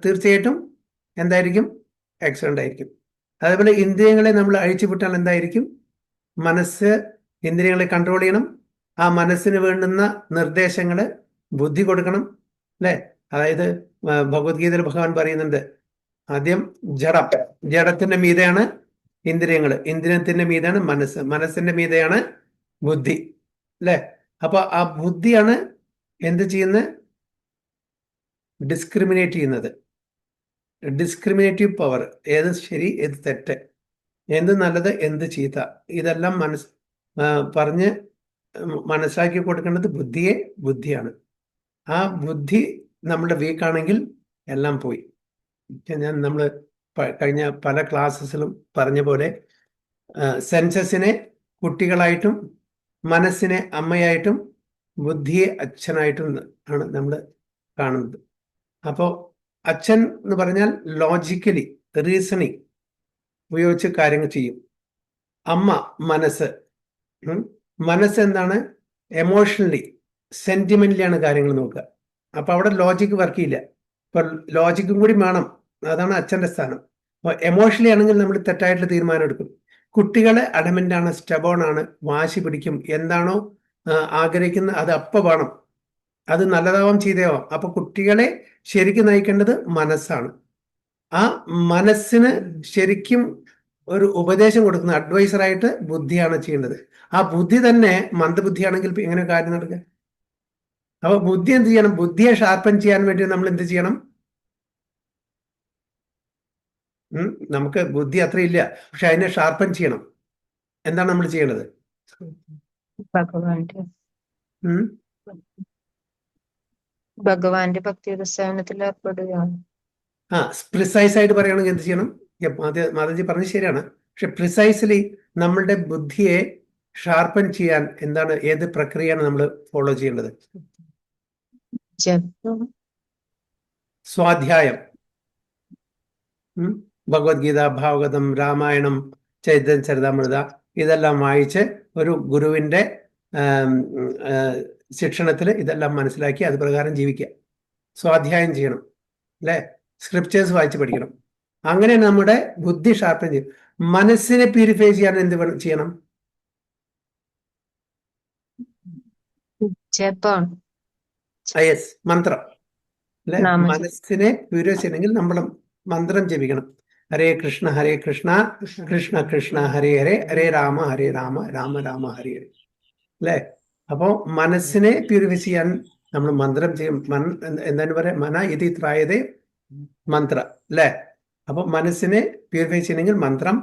തീർച്ചയായിട്ടും എന്തായിരിക്കും? ആക്സിഡന്റ് ആയിരിക്കും. അതേപോലെ ഇന്ദ്രിയങ്ങളെ നമ്മൾ അഴിച്ചു വിട്ടാൽ എന്തായിരിക്കും? മനസ്സ് ഇന്ദ്രിയങ്ങളെ കൺട്രോൾ ചെയ്യണം. ആ മനസ്സിന് വേണ്ടുന്ന നിർദ്ദേശങ്ങള് ബുദ്ധി കൊടുക്കണം അല്ലെ. അതായത് ഭഗവത്ഗീതയിൽ ഭഗവാൻ പറയുന്നുണ്ട്, ആദ്യം ജഡത്തിന്റെ മീതെയാണ് ഇന്ദ്രിയങ്ങൾ, ഇന്ദ്രിയത്തിന്റെ മീതെയാണ് മനസ്സ്, മനസ്സിന്റെ മീതെയാണ് ബുദ്ധി അല്ലെ. അപ്പൊ ആ ബുദ്ധിയാണ് എന്ത് ചെയ്യുന്നത്? ഡിസ്ക്രിമിനേറ്റ് ചെയ്യുന്നത്. ഡിസ്ക്രിമിനേറ്റീവ് പവർ, ഏത് ശരി ഏത് തെറ്റ്, എന്ത് നല്ലത് എന്ത് ചീത്ത, ഇതെല്ലാം പറഞ്ഞ് മനസ്സിലാക്കി കൊടുക്കേണ്ടത് ബുദ്ധിയാണ്. ആ ബുദ്ധി നമ്മുടെ വീക്കാണെങ്കിൽ എല്ലാം പോയി. നമ്മൾ കഴിഞ്ഞ പല ക്ലാസ്സസിലും പറഞ്ഞ പോലെ സെൻസസിനെ കുട്ടികളായിട്ടും മനസ്സിനെ അമ്മയായിട്ടും ബുദ്ധിയെ അച്ഛനായിട്ടും ആണ് നമ്മൾ കാണുന്നത്. അപ്പോൾ അച്ഛൻ എന്ന് പറഞ്ഞാൽ ലോജിക്കലി റീസണിങ് ഉപയോഗിച്ച് കാര്യങ്ങൾ ചെയ്യും. അമ്മ മനസ്സ് എന്താണ്? എമോഷണലി സെന്റിമെന്റലിയാണ് കാര്യങ്ങൾ നോക്കുക. അപ്പൊ അവിടെ ലോജിക്ക് വർക്ക് ചെയ്യില്ല. ഇപ്പൊ ലോജിക്കും കൂടി വേണം, അതാണ് അച്ഛന്റെ സ്ഥാനം. അപ്പൊ എമോഷണലി ആണെങ്കിൽ നമ്മൾ തെറ്റായിട്ടുള്ള തീരുമാനം എടുക്കും. കുട്ടികളെ അഡമന്റ് ആണ്, സ്റ്റബോൺ ആണ്, വാശി പിടിക്കും. എന്താണോ ആഗ്രഹിക്കുന്നത് അത് അപ്പൊ വേണം, അത് നല്ലതാവാം ചെയ്തേവാം. അപ്പൊ കുട്ടികളെ ശരിക്കും നയിക്കേണ്ടത് മനസ്സാണ്. ആ മനസ്സിന് ശരിക്കും ഒരു ഉപദേശം കൊടുക്കുന്ന അഡ്വൈസറായിട്ട് ബുദ്ധിയാണ് ചെയ്യേണ്ടത്. ആ ബുദ്ധി തന്നെ മന്ദബുദ്ധിയാണെങ്കിൽ എങ്ങനെ കാര്യം നടക്കുക? അപ്പൊ ബുദ്ധി എന്ത് ചെയ്യണം? ബുദ്ധിയെ ഷാർപ്പൻ ചെയ്യാൻ വേണ്ടി നമ്മൾ എന്ത് ചെയ്യണം? നമുക്ക് ബുദ്ധി അത്ര ഇല്ല, പക്ഷെ അതിനെ ഷാർപ്പൻ ചെയ്യണം. എന്താണ് നമ്മൾ ചെയ്യേണ്ടത്? ഭഗവാന്റെ ഭക്തിയുടെ സേവനത്തിൽ ഏർപ്പെടുകയാണ്. പ്രിസൈസ് ആയിട്ട് പറയുകയാണെങ്കിൽ എന്ത് ചെയ്യണം? മാതാജി പറഞ്ഞത് ശരിയാണ്, പക്ഷെ പ്രിസൈസ്ലി നമ്മളുടെ ബുദ്ധിയെ ഷാർപ്പൻ ചെയ്യാൻ എന്താണ്, ഏത് പ്രക്രിയയാണ് നമ്മൾ ഫോളോ ചെയ്യേണ്ടത്? സ്വാധ്യായം. ഭഗവത്ഗീത, ഭാഗവതം, രാമായണം, ചരിതാമൃത ഇതെല്ലാം വായിച്ച് ഒരു ഗുരുവിന്റെ ശിക്ഷണത്തിൽ ഇതെല്ലാം മനസ്സിലാക്കി അത് പ്രകാരം ജീവിക്കുക. സ്വാധ്യായം ചെയ്യണം അല്ലെ, സ്ക്രിപ്റ്റേഴ്സ് വായിച്ച് പഠിക്കണം. അങ്ങനെ നമ്മുടെ ബുദ്ധി ഷാർപ്പൻ ചെയ്യും. മനസ്സിനെ പ്യൂരിഫൈ ചെയ്യാൻ എന്ത് ചെയ്യണം? മന്ത്രം അല്ലെ. മനസ്സിനെ പ്യൂരിഫൈ ചെയ്യണമെങ്കിൽ നമ്മൾ മന്ത്രം ജപിക്കണം. ഹരേ കൃഷ്ണ കൃഷ്ണ കൃഷ്ണ ഹരേ ഹരേ, ഹരേ രാമ രാമ രാമ ഹരേ ഹരേ അല്ലെ. അപ്പോ മനസ്സിനെ പ്യൂരിഫൈ ചെയ്യാൻ നമ്മൾ മന്ത്രം ചെയ്യും. എന്താണ് പറയാ? മന ഇതി ത്രായതേ മന്ത്ര അല്ലെ. അപ്പൊ മനസ്സിനെ പ്യൂരിഫൈ ചെയ്യണമെങ്കിൽ മന്ത്രം,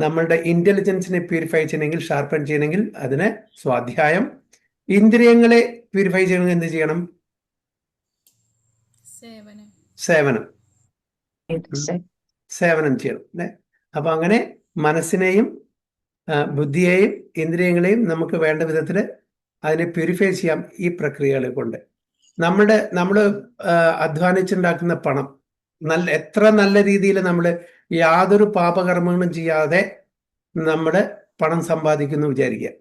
നമ്മളുടെ ഇന്റലിജൻസിനെ പ്യൂരിഫൈ ചെയ്യണമെങ്കിൽ, ഷാർപ്പൻ ചെയ്യണമെങ്കിൽ അതിന് സ്വാധ്യായം. ഇന്ദ്രിയങ്ങളെ പ്യൂരിഫൈ ചെയ്യണമെങ്കിൽ എന്ത് ചെയ്യണം? സേവനം ചെയ്യണം അല്ലെ. അപ്പൊ അങ്ങനെ മനസ്സിനെയും ബുദ്ധിയെയും ഇന്ദ്രിയങ്ങളെയും നമുക്ക് വേണ്ട വിധത്തിൽ അതിനെ പ്യൂരിഫൈ ചെയ്യാം ഈ പ്രക്രിയകളെ കൊണ്ട്. നമ്മൾ അധ്വാനിച്ചുണ്ടാക്കുന്ന പണം എത്ര നല്ല രീതിയിൽ നമ്മൾ യാതൊരു പാപകർമ്മങ്ങളും ചെയ്യാതെ നമ്മുടെ പണം സമ്പാദിക്കുന്നു വിചാരിക്കുക.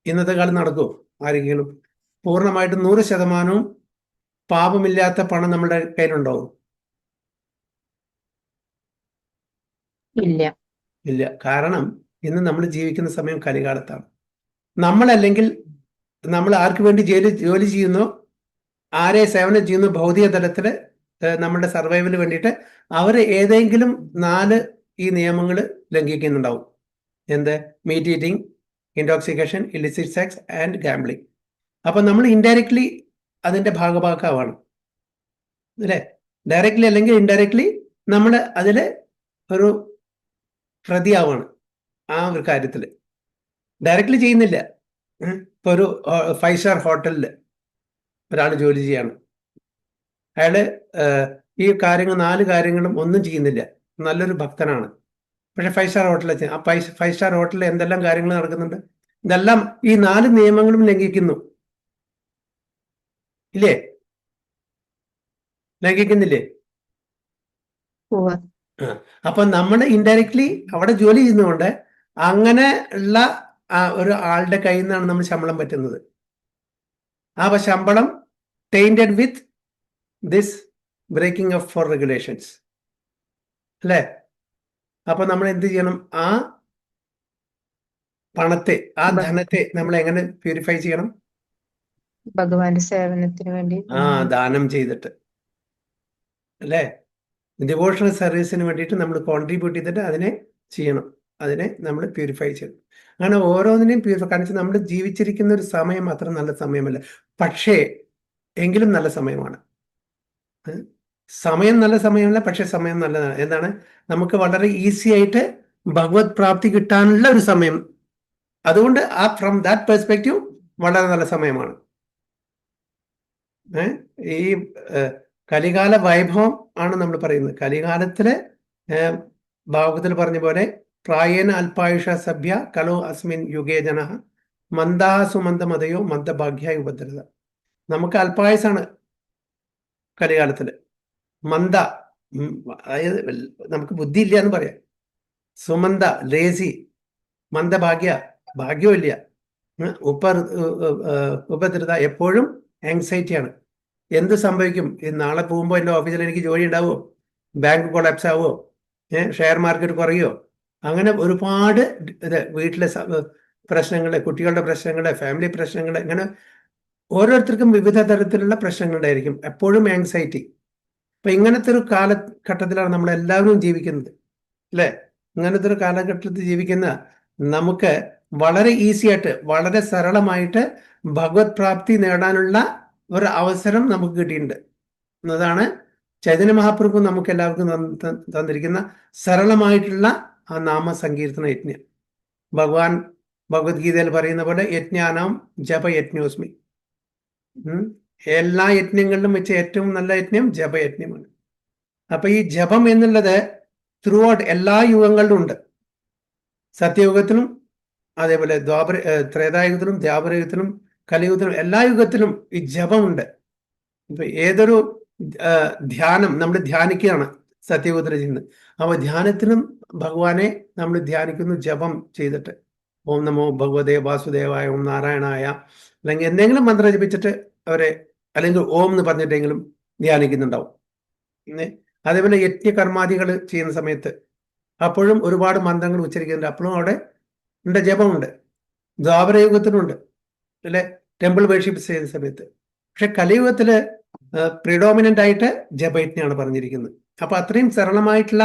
ഇന്നത്തെ കാലം നടക്കുമോ? ആരെങ്കിലും പൂർണ്ണമായിട്ട് 100% പാപമില്ലാത്ത പണം നമ്മുടെ കയ്യിലുണ്ടാവും? ഇല്ല. ഇല്ല. കാരണം ഇന്ന് നമ്മൾ ജീവിക്കുന്ന സമയം കലികാലത്താണ്. നമ്മളല്ലെങ്കിൽ നമ്മൾ ആർക്ക് വേണ്ടി ജോലി ചെയ്യുന്നു, ആരെ സേവനം ചെയ്യുന്നു ഭൗതിക തലത്തിൽ നമ്മുടെ സർവൈവലിന് വേണ്ടിയിട്ട്, അവർ ഏതെങ്കിലും 4 ഈ നിയമങ്ങൾ ലംഘിക്കുന്നുണ്ടാവും. എന്ത്? Meat eating, intoxication, illicit sex and gambling. അപ്പൊ നമ്മൾ ഇൻഡയറക്ട്ലി അതിന്റെ ഭാഗഭാക്കാവാണ് അല്ലേ? ഡയറക്ട്ലി അല്ലെങ്കിൽ ഇൻഡയറക്ട്ലി നമ്മൾ അതിൽ ഒരു പ്രതിയാവാണ് ആ ഒരു കാര്യത്തിൽ. ഡയറക്ട്ലി ചെയ്യുന്നില്ല. ഇപ്പൊ ഒരു 5 സ്റ്റാർ ഹോട്ടലിൽ ഒരാൾ ജോലി ചെയ്യാണ്. അയാള് ഈ 4 കാര്യങ്ങളും ഒന്നും ചെയ്യുന്നില്ല, നല്ലൊരു ഭക്തനാണ്. പക്ഷെ 5 സ്റ്റാർ ഹോട്ടലിൽ ആ 5 സ്റ്റാർ ഹോട്ടലിൽ എന്തെല്ലാം കാര്യങ്ങൾ നടക്കുന്നുണ്ട്? ഇതെല്ലാം ഈ 4 നിയമങ്ങളും ലംഘിക്കുന്നു, ഇല്ലേ? ലംഘിക്കുന്നില്ലേ? ഉവ്വ. അപ്പൊ നമ്മൾ ഇൻഡയറക്ട്ലി അവിടെ ജോലി ചെയ്യുന്നതുകൊണ്ട് അങ്ങനെ ഉള്ള ഒരു ആളുടെ കയ്യിൽ നിന്നാണ് നമ്മൾ ശമ്പളം പറ്റുന്നത്. ആ ശമ്പളം tainted with this breaking of 4 regulations, അല്ലേ? അപ്പൊ നമ്മൾ എന്ത് ചെയ്യണം? ആ പണത്തെ, ആ ധനത്തെ നമ്മൾ എങ്ങനെ പ്യൂരിഫൈ ചെയ്യണം? ഭഗവാന്റെ സേവനത്തിന് വേണ്ടി ദാനം ചെയ്തിട്ട്, അല്ലേ? ഡിവോഷണൽ സർവീസിന് വേണ്ടിയിട്ട് നമ്മൾ കോൺട്രിബ്യൂട്ട് ചെയ്തിട്ട് അതിനെ ചെയ്യണം, അതിനെ നമ്മൾ പ്യൂരിഫൈ ചെയ്യണം. അങ്ങനെ ഓരോന്നിനെയും പ്യൂരിഫൈ, കാരണം നമ്മൾ ജീവിച്ചിരിക്കുന്ന ഒരു സമയം അത്ര നല്ല സമയമല്ല, പക്ഷേ എങ്കിലും നല്ല സമയമാണ്. സമയം നല്ല സമയമല്ല, പക്ഷെ സമയം നല്ലതാണ്. എന്താണ്? നമുക്ക് വളരെ ഈസി ആയിട്ട് ഭഗവത് പ്രാപ്തി കിട്ടാനുള്ള ഒരു സമയം. അതുകൊണ്ട് ഫ്രം ദാറ്റ് പെർസ്പെക്റ്റീവ് വളരെ നല്ല സമയമാണ്. ഈ കലികാല വൈഭവം ആണ് നമ്മൾ പറയുന്നത്. കലികാലത്തില് ഭാഗവതത്തിൽ പറഞ്ഞ പോലെ പ്രായേന അല്പായുഷ സഭ്യ കലോ അസ്മിൻ യുഗേ ജന മന്ദാ സുമന്ദമതയോ മന്ദഭാഗ്യായ ഉപദ്രത. നമുക്ക് അല്പായുസാണ് കലികാലത്തില്. മന്ദ, അതായത് നമുക്ക് ബുദ്ധി ഇല്ല എന്ന് പറയാം. സുമന്ദ, ലേസി. മന്ദഭാഗ്യ, ഭാഗ്യവും ഇല്ല. ഉപദ്രത, എപ്പോഴും ആങ്സൈറ്റിയാണ്. എന്ത് സംഭവിക്കും? നാളെ പോകുമ്പോൾ എൻ്റെ ഓഫീസിൽ എനിക്ക് ജോലി ഉണ്ടാവുമോ? ബാങ്ക് കൊളാപ്സ് ആവുമോ? ഷെയർ മാർക്കറ്റ് കുറയോ? അങ്ങനെ ഒരുപാട് വീട്ടിലെ പ്രശ്നങ്ങള്, കുട്ടികളുടെ പ്രശ്നങ്ങള്, ഫാമിലി പ്രശ്നങ്ങള്, അങ്ങനെ ഓരോരുത്തർക്കും വിവിധ തരത്തിലുള്ള പ്രശ്നങ്ങളുണ്ടായിരിക്കും. എപ്പോഴും ആങ്സൈറ്റി. അപ്പൊ ഇങ്ങനത്തെ ഒരു കാലഘട്ടത്തിലാണ് നമ്മൾ എല്ലാവരും ജീവിക്കുന്നത്, അല്ലേ? ഇങ്ങനത്തെ ഒരു കാലഘട്ടത്തിൽ ജീവിക്കുന്ന നമുക്ക് വളരെ ഈസി ആയിട്ട്, വളരെ സരളമായിട്ട് ഭഗവത് പ്രാപ്തി നേടാനുള്ള ഒരു അവസരം നമുക്ക് കിട്ടിയിട്ടുണ്ട് എന്നതാണ് ചൈതന്യ മഹാപ്രഭു നമുക്ക് എല്ലാവർക്കും തന്നിരിക്കുന്ന സരളമായിട്ടുള്ള ആ നാമസങ്കീർത്തന യജ്ഞം. ഭഗവാൻ ഭഗവത്ഗീതയിൽ പറയുന്ന പോലെ യജ്ഞാനാം ജപയജ്ഞോസ്മി. എല്ലാ യജ്ഞങ്ങളിലും വെച്ച് ഏറ്റവും നല്ല യജ്ഞം ജപയജ്ഞമാണ്. അപ്പൊ ഈ ജപം എന്നുള്ളത് ത്രൂ ഔട്ട് എല്ലാ യുഗങ്ങളിലും ഉണ്ട്. സത്യയുഗത്തിലും, അതേപോലെ ത്രേതായുഗത്തിലും, ദ്വാപരയുഗത്തിലും, കലിയുഗത്തിലും, എല്ലാ യുഗത്തിലും ഈ ജപമുണ്ട്. ഇപ്പൊ ഏതൊരു ധ്യാനം നമ്മൾ ധ്യാനിക്കുകയാണ് സത്യയുഗത്തിൽ ചെയ്യുന്നത്. അപ്പൊ ധ്യാനത്തിനും ഭഗവാനെ നമ്മൾ ധ്യാനിക്കുന്നു ജപം ചെയ്തിട്ട്. ഓം നമോ ഭഗവതേ വാസുദേവായ, ഓം നാരായണായ, അല്ലെങ്കിൽ എന്തെങ്കിലും മന്ത്രം ജപിച്ചിട്ട് അവരെ, അല്ലെങ്കിൽ ഓം എന്ന് പറഞ്ഞിട്ടെങ്കിലും ധ്യാനിക്കുന്നുണ്ടാവും. അതേപോലെ യജ്ഞകർമാദികൾ ചെയ്യുന്ന സമയത്ത് അപ്പോഴും ഒരുപാട് മന്ത്രങ്ങൾ ഉച്ചരിക്കുന്നുണ്ട്. അപ്പോഴും അവിടെ ഉണ്ട്, ജപമുണ്ട്. ദ്വാപരയുഗത്തിനുണ്ട്, അല്ലെ? ടെമ്പിൾ വേർഷിപ്പ് ചെയ്യുന്ന സമയത്ത്. പക്ഷെ കലിയുഗത്തില് പ്രിഡോമിനന്റ് ആയിട്ട് ജപയജ്ഞാണ് പറഞ്ഞിരിക്കുന്നത്. അപ്പൊ അത്രയും സരളമായിട്ടുള്ള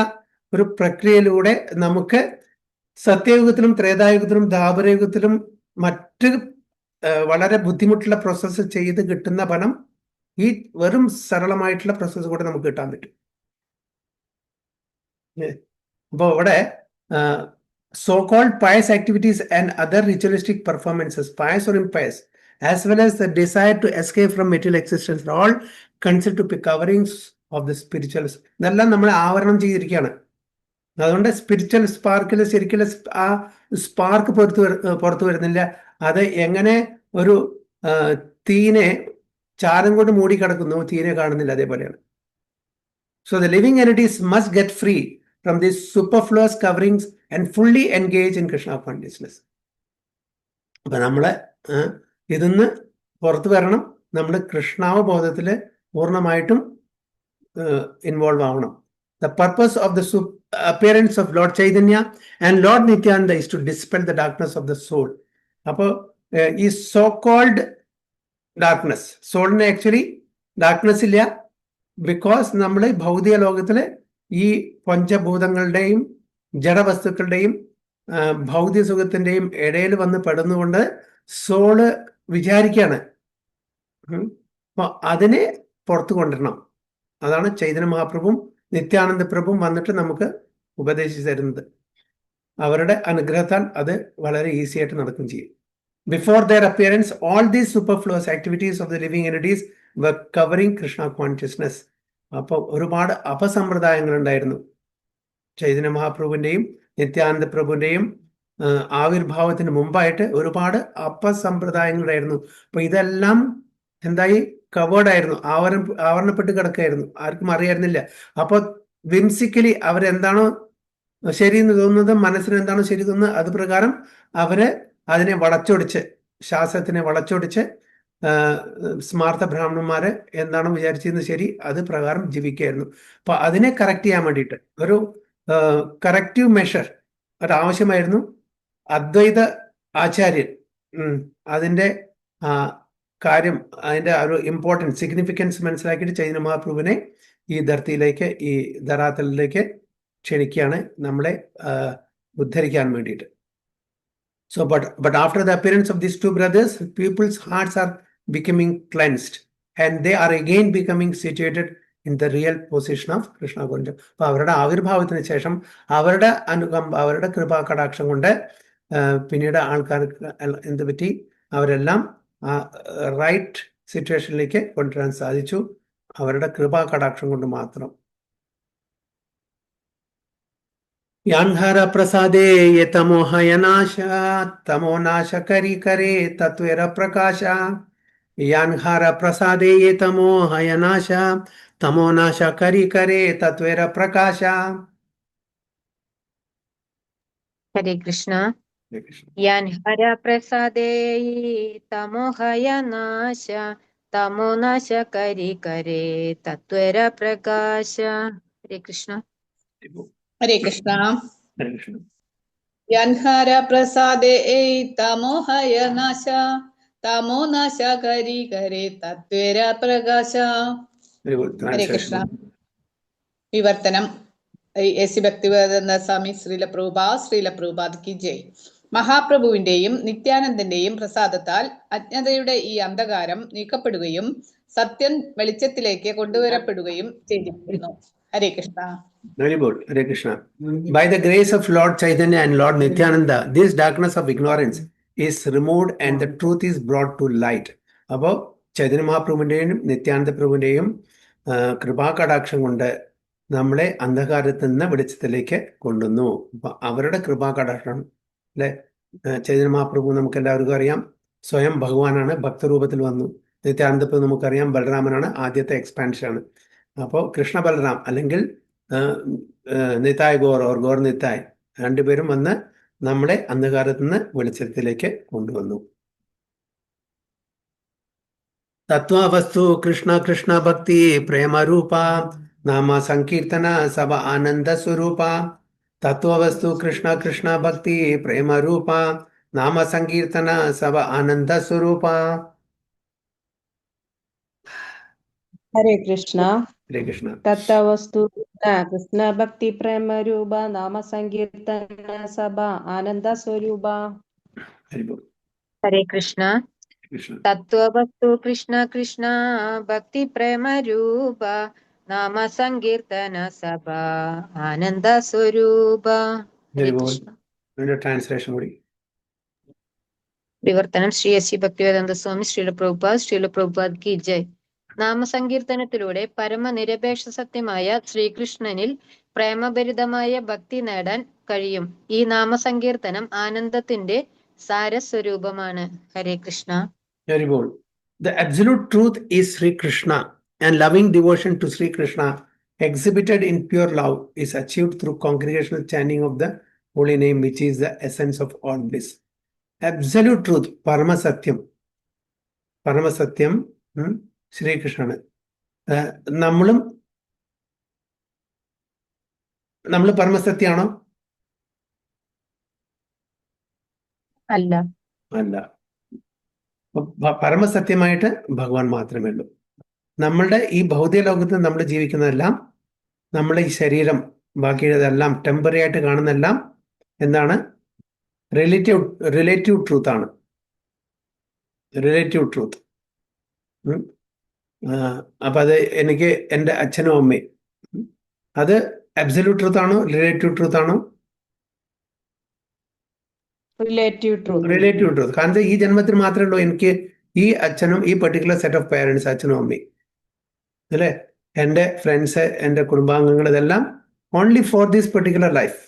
ഒരു പ്രക്രിയയിലൂടെ നമുക്ക് സത്യയുഗത്തിലും, ത്രേതായുഗത്തിലും, ദ്വാപരയുഗത്തിലും മറ്റ് വളരെ ബുദ്ധിമുട്ടുള്ള പ്രോസസ്സ് ചെയ്ത് കിട്ടുന്ന ഫലം ഈ വെറും സരളമായിട്ടുള്ള പ്രോസസ്സ് കൂടെ നമുക്ക് കിട്ടാൻ പറ്റും. അപ്പോൾ ഇവിടെ so called pious activities and other ritualistic performances, pious or impious, as well as the desire to escape from material existence, are all considered to be coverings of the spiritual. ഇതെല്ലാം നമ്മൾ ആവരണം ചെയ്തിരിക്കുകയാണ്. അതുകൊണ്ട് സ്പിരിച്വൽ സ്പാർക്കിൽ ശരിക്കും ആ spark പുറത്തു വരുന്നില്ല. അത് എങ്ങനെ ഒരു തീനെ ചാരം കൊണ്ട് മൂടിക്കിടക്കുന്നു, തീനെ കാണുന്നില്ല, അതേപോലെയാണ്. So the living entities must get free from these superfluous coverings and fully engage in Krishna consciousness. അപ്പൊ നമ്മള് ഇതിന്ന് പുറത്തു വരണം. നമ്മൾ കൃഷ്ണാവബോധത്തില് പൂർണ്ണമായിട്ടും ഇൻവോൾവ് ആവണം. The purpose of the appearance of Lord Chaitanya and Lord Nityananda is to dispel the darkness of the soul. അപ്പോൾ ഈ സോ കോൾഡ് ഡാർക്ക്നെസ്, സോളിന് ആക്ച്വലി ഡാർക്ക്നെസ് ഇല്ല. ബിക്കോസ് നമ്മൾ ഭൗതിക ലോകത്തില് ഈ പഞ്ചഭൂതങ്ങളുടെയും ജഡവസ്തുക്കളുടെയും ഭൗതിക സുഖത്തിന്റെയും ഇടയിൽ വന്ന് പെടുന്നുകൊണ്ട് സോള് വിചാരിക്കാണ്. അപ്പൊ അതിനെ പുറത്തു കൊണ്ടുവരണം. അതാണ് ചൈതന്യ മഹാപ്രഭുവും നിത്യാനന്ദ പ്രഭുവും വന്നിട്ട് നമുക്ക് ഉപദേശിച്ചു തരുന്നത്. അവരുടെ അനുഗ്രഹത്താൽ അത് വളരെ ഈസി ആയിട്ട് നടക്കുകയും ചെയ്യും. Before their appearance all these superfluous activities of the living entities were covering Krishna consciousness. അപ്പോൾ ഒരുപാട് അപസമ്പ്രദായങ്ങൾ ഉണ്ടായിരുന്നു. ചൈതന്യ മഹാപ്രഭുവിന്റെയും നിത്യാനന്ദ പ്രഭുവിന്റെയും ആവിർഭാവത്തിന് മുമ്പായിട്ട് ഒരുപാട് അപസമ്പ്രദായങ്ങളുണ്ടായിരുന്നു. അപ്പൊ ഇതെല്ലാം എന്തായി കവേർഡായിരുന്നു, ആവരണപ്പെട്ട് കിടക്കായിരുന്നു, ആർക്കും അറിയായിരുന്നില്ല. അപ്പൊ വിംസിക്കലി അവരെന്താണോ ശരി എന്ന് തോന്നുന്നത്, മനസ്സിന് എന്താണോ ശരി തോന്നുന്നത്, അത് പ്രകാരം അവര് അതിനെ വളച്ചൊടിച്ച്, ശാസ്ത്രത്തിനെ വളച്ചൊടിച്ച് സ്മാർത്ഥ ബ്രാഹ്മണന്മാര് എന്താണോ വിചാരിച്ചിരുന്നത് ശരി അത് പ്രകാരം ജീവിക്കായിരുന്നു. അപ്പൊ അതിനെ കറക്റ്റ് ചെയ്യാൻ വേണ്ടിയിട്ട് ഒരു കറക്റ്റീവ് മെഷർ ഒരാവശ്യമായിരുന്നു. അദ്വൈത ആചാര്യൻ അതിന്റെ കാര്യം, അതിന്റെ ഒരു ഇമ്പോർട്ടൻസ്, സിഗ്നിഫിക്കൻസ് മനസ്സിലാക്കിയിട്ട് ചൈതന്യ മഹാപ്രഭുവിനെ ഈ ധർത്തിയിലേക്ക്, ഈ ധരാതലിലേക്ക് ക്ഷണിക്കുകയാണ് നമ്മളെ ഉദ്ധരിക്കാൻ വേണ്ടിയിട്ട്. So, but after the appearance of these two brothers, people's hearts are becoming cleansed and they are again becoming situated in the real position of Krishna consciousness. അപ്പൊ അവരുടെ ആവിർഭാവത്തിന് ശേഷം അവരുടെ അനുകമ്പ, അവരുടെ കൃപാ കടാക്ഷം കൊണ്ട് പിന്നീട് ആൾക്കാർക്ക് എന്ത് പറ്റി, അവരെല്ലാം റൈറ്റ് സിറ്റുവേഷനിലേക്ക് കൊണ്ടുവരാൻ സാധിച്ചു, അവരുടെ കൃപാ കടാക്ഷം കൊണ്ട് മാത്രം. യാൻഹര പ്രസാദേ തമോഹയനാശ തമോനാശ കരി കരേ തത്വേര പ്രകാശ. യാൻഹര പ്രസാദേ തമോഹയനാശ തമോനാശ കരി കരേ തത്വേര പ്രകാശ. ഹരേ കൃഷ്ണ. യാൻഹര പ്രസാദേ തമോഹയ നാശ തമോനാശ കരി കരേ തത്വര പ്രകാശ. ഹരേ കൃഷ്ണ. ഹരേ കൃഷ്ണ. യൻഹര പ്രസാദേ തമോഹയ നാശ തമോ നാശ കരി കരേ തത്വേര പ്രകാശ. ഹരേ കൃഷ്ണ. വിവർത്തനം. എസി ഭക്തിവേദാന്ത സ്വാമി ശ്രീല പ്രഭുപാദ് കി ജയ്. മഹാപ്രഭുവിന്റെയും നിത്യാനന്ദന്റെയും പ്രസാദത്താൽ അജ്ഞതയുടെ ഈ അന്ധകാരം നീക്കപ്പെടുകയും സത്യം വെളിച്ചത്തിലേക്ക് കൊണ്ടുവരപ്പെടുകയും ചെയ്തിരിക്കുന്നു. Hare Krishna. Very good. Hare Krishna. By the grace of Lord Chaitanya and Lord Nityananda, this darkness of ignorance is removed and the truth is brought to light. അപ്പോൾ ചൈതന്യ മഹാപ്രഭുവിന്റെയും നിത്യാനന്ദ പ്രഭുവിന്റെയും കൃപാകടാക്ഷം കൊണ്ട് നമ്മളെ അന്ധകാരത്തിൽ നിന്ന് വെളിച്ചത്തിലേക്ക് കൊണ്ടുവന്നു. അപ്പൊ അവരുടെ കൃപാകടാക്ഷം അല്ലെ. ചൈതന്യ മഹാപ്രഭു നമുക്ക് എല്ലാവർക്കും അറിയാം സ്വയം ഭഗവാനാണ്, ഭക്തരൂപത്തിൽ വന്നു. നിത്യാനന്ദ പ്രഭു നമുക്കറിയാം ബലരാമനാണ്, ആദ്യത്തെ എക്സ്പാൻഷനാണ്. അപ്പോൾ കൃഷ്ണ ബലറാം അല്ലെങ്കിൽ Nitai Gorr or Gorr Nitai രണ്ടുപേരും വന്ന് നമ്മളെ അന്ധകാരത്തിൽ നിന്ന് വെളിച്ചത്തിലേക്ക് കൊണ്ടുവന്നു. തത്വവസ്തു കൃഷ്ണ കൃഷ്ണ ഭക്തി പ്രേമരൂപ നാമ സങ്കീർത്തന സഭ ആനന്ദ സ്വരൂപ. തത്വവസ്തു കൃഷ്ണ കൃഷ്ണ ഭക്തി പ്രേമരൂപ നാമ സങ്കീർത്തന സഭ ആനന്ദ സ്വരൂപ. ഹരേ കൃഷ്ണ. ഹരേ കൃഷ്ണ. തത്വവസ്തു കൃഷ്ണ ഭക്തി പ്രേമ രൂപ നാമ സങ്കീർത്തന സഭ ആനന്ദ സ്വരൂപ. ഹരേ കൃഷ്ണ. തത്വവസ്തു കൃഷ്ണ കൃഷ്ണ ഭക്തി പ്രേമ രൂപ നാമ സങ്കീർത്തന സഭ ആനന്ദ സ്വരൂപ. ഹരേ കൃഷ്ണ. ട്രാൻസ്ലേഷൻ കൂടി. വിവർത്തനം. ശ്രീ എസ് ഭക്തിവേദാന്ത സ്വാമി ശ്രീല പ്രഭുപാദ് കി ജയ്. നാമസങ്കീർത്തനത്തിലൂടെ പരമനിരപേക്ഷ സത്യമായ ശ്രീകൃഷ്ണനിൽ പ്രേമഭരിതമായ ഭക്തി നേടാൻ കഴിയും. ഈ നാമസങ്കീർത്തനം ആനന്ദത്തിന്റെ സാരസ്വരൂപമാണ്. ഹരേ Krishna. Very good. The absolute truth is Sri Krishna, and loving devotion to Sri Krishna exhibited in pure love is achieved through congregational chanting of the holy name, which is the essence of all bliss. Absolute truth, Paramasatyam. Paramasatyam, ശ്രീകൃഷ്ണന്. നമ്മളും നമ്മൾ പരമസത്യമാണോ? അല്ല. അല്ല. പരമസത്യമായിട്ട് ഭഗവാൻ മാത്രമേ ഉള്ളൂ. നമ്മളുടെ ഈ ഭൗതിക ലോകത്ത് നമ്മൾ ജീവിക്കുന്നതെല്ലാം, നമ്മുടെ ഈ ശരീരം ബാക്കിയുള്ളതെല്ലാം ടെമ്പററി ആയിട്ട് കാണുന്നതെല്ലാം എന്താണ്? റിലേറ്റീവ് ട്രൂത്ത് ആണ്. Relative truth. അപ്പൊ അത് എനിക്ക് എൻ്റെ അച്ഛനും അമ്മയും, അത് അബ്സല്യൂട്ട് ട്രൂത്ത് ആണോ റിലേറ്റീവ് ട്രൂത്ത് ആണോ? Relative truth. Relative truth. കാരണം ഈ ജന്മത്തിൽ മാത്രമേ ഉള്ളൂ എനിക്ക് ഈ അച്ഛനും ഈ പെർട്ടിക്കുലർ സെറ്റ് ഓഫ് പേരൻസ്, അച്ഛനും അമ്മയും, അല്ലേ? എൻ്റെ ഫ്രണ്ട്സ്, എൻ്റെ കുടുംബാംഗങ്ങൾ, ഇതെല്ലാം only for this particular life.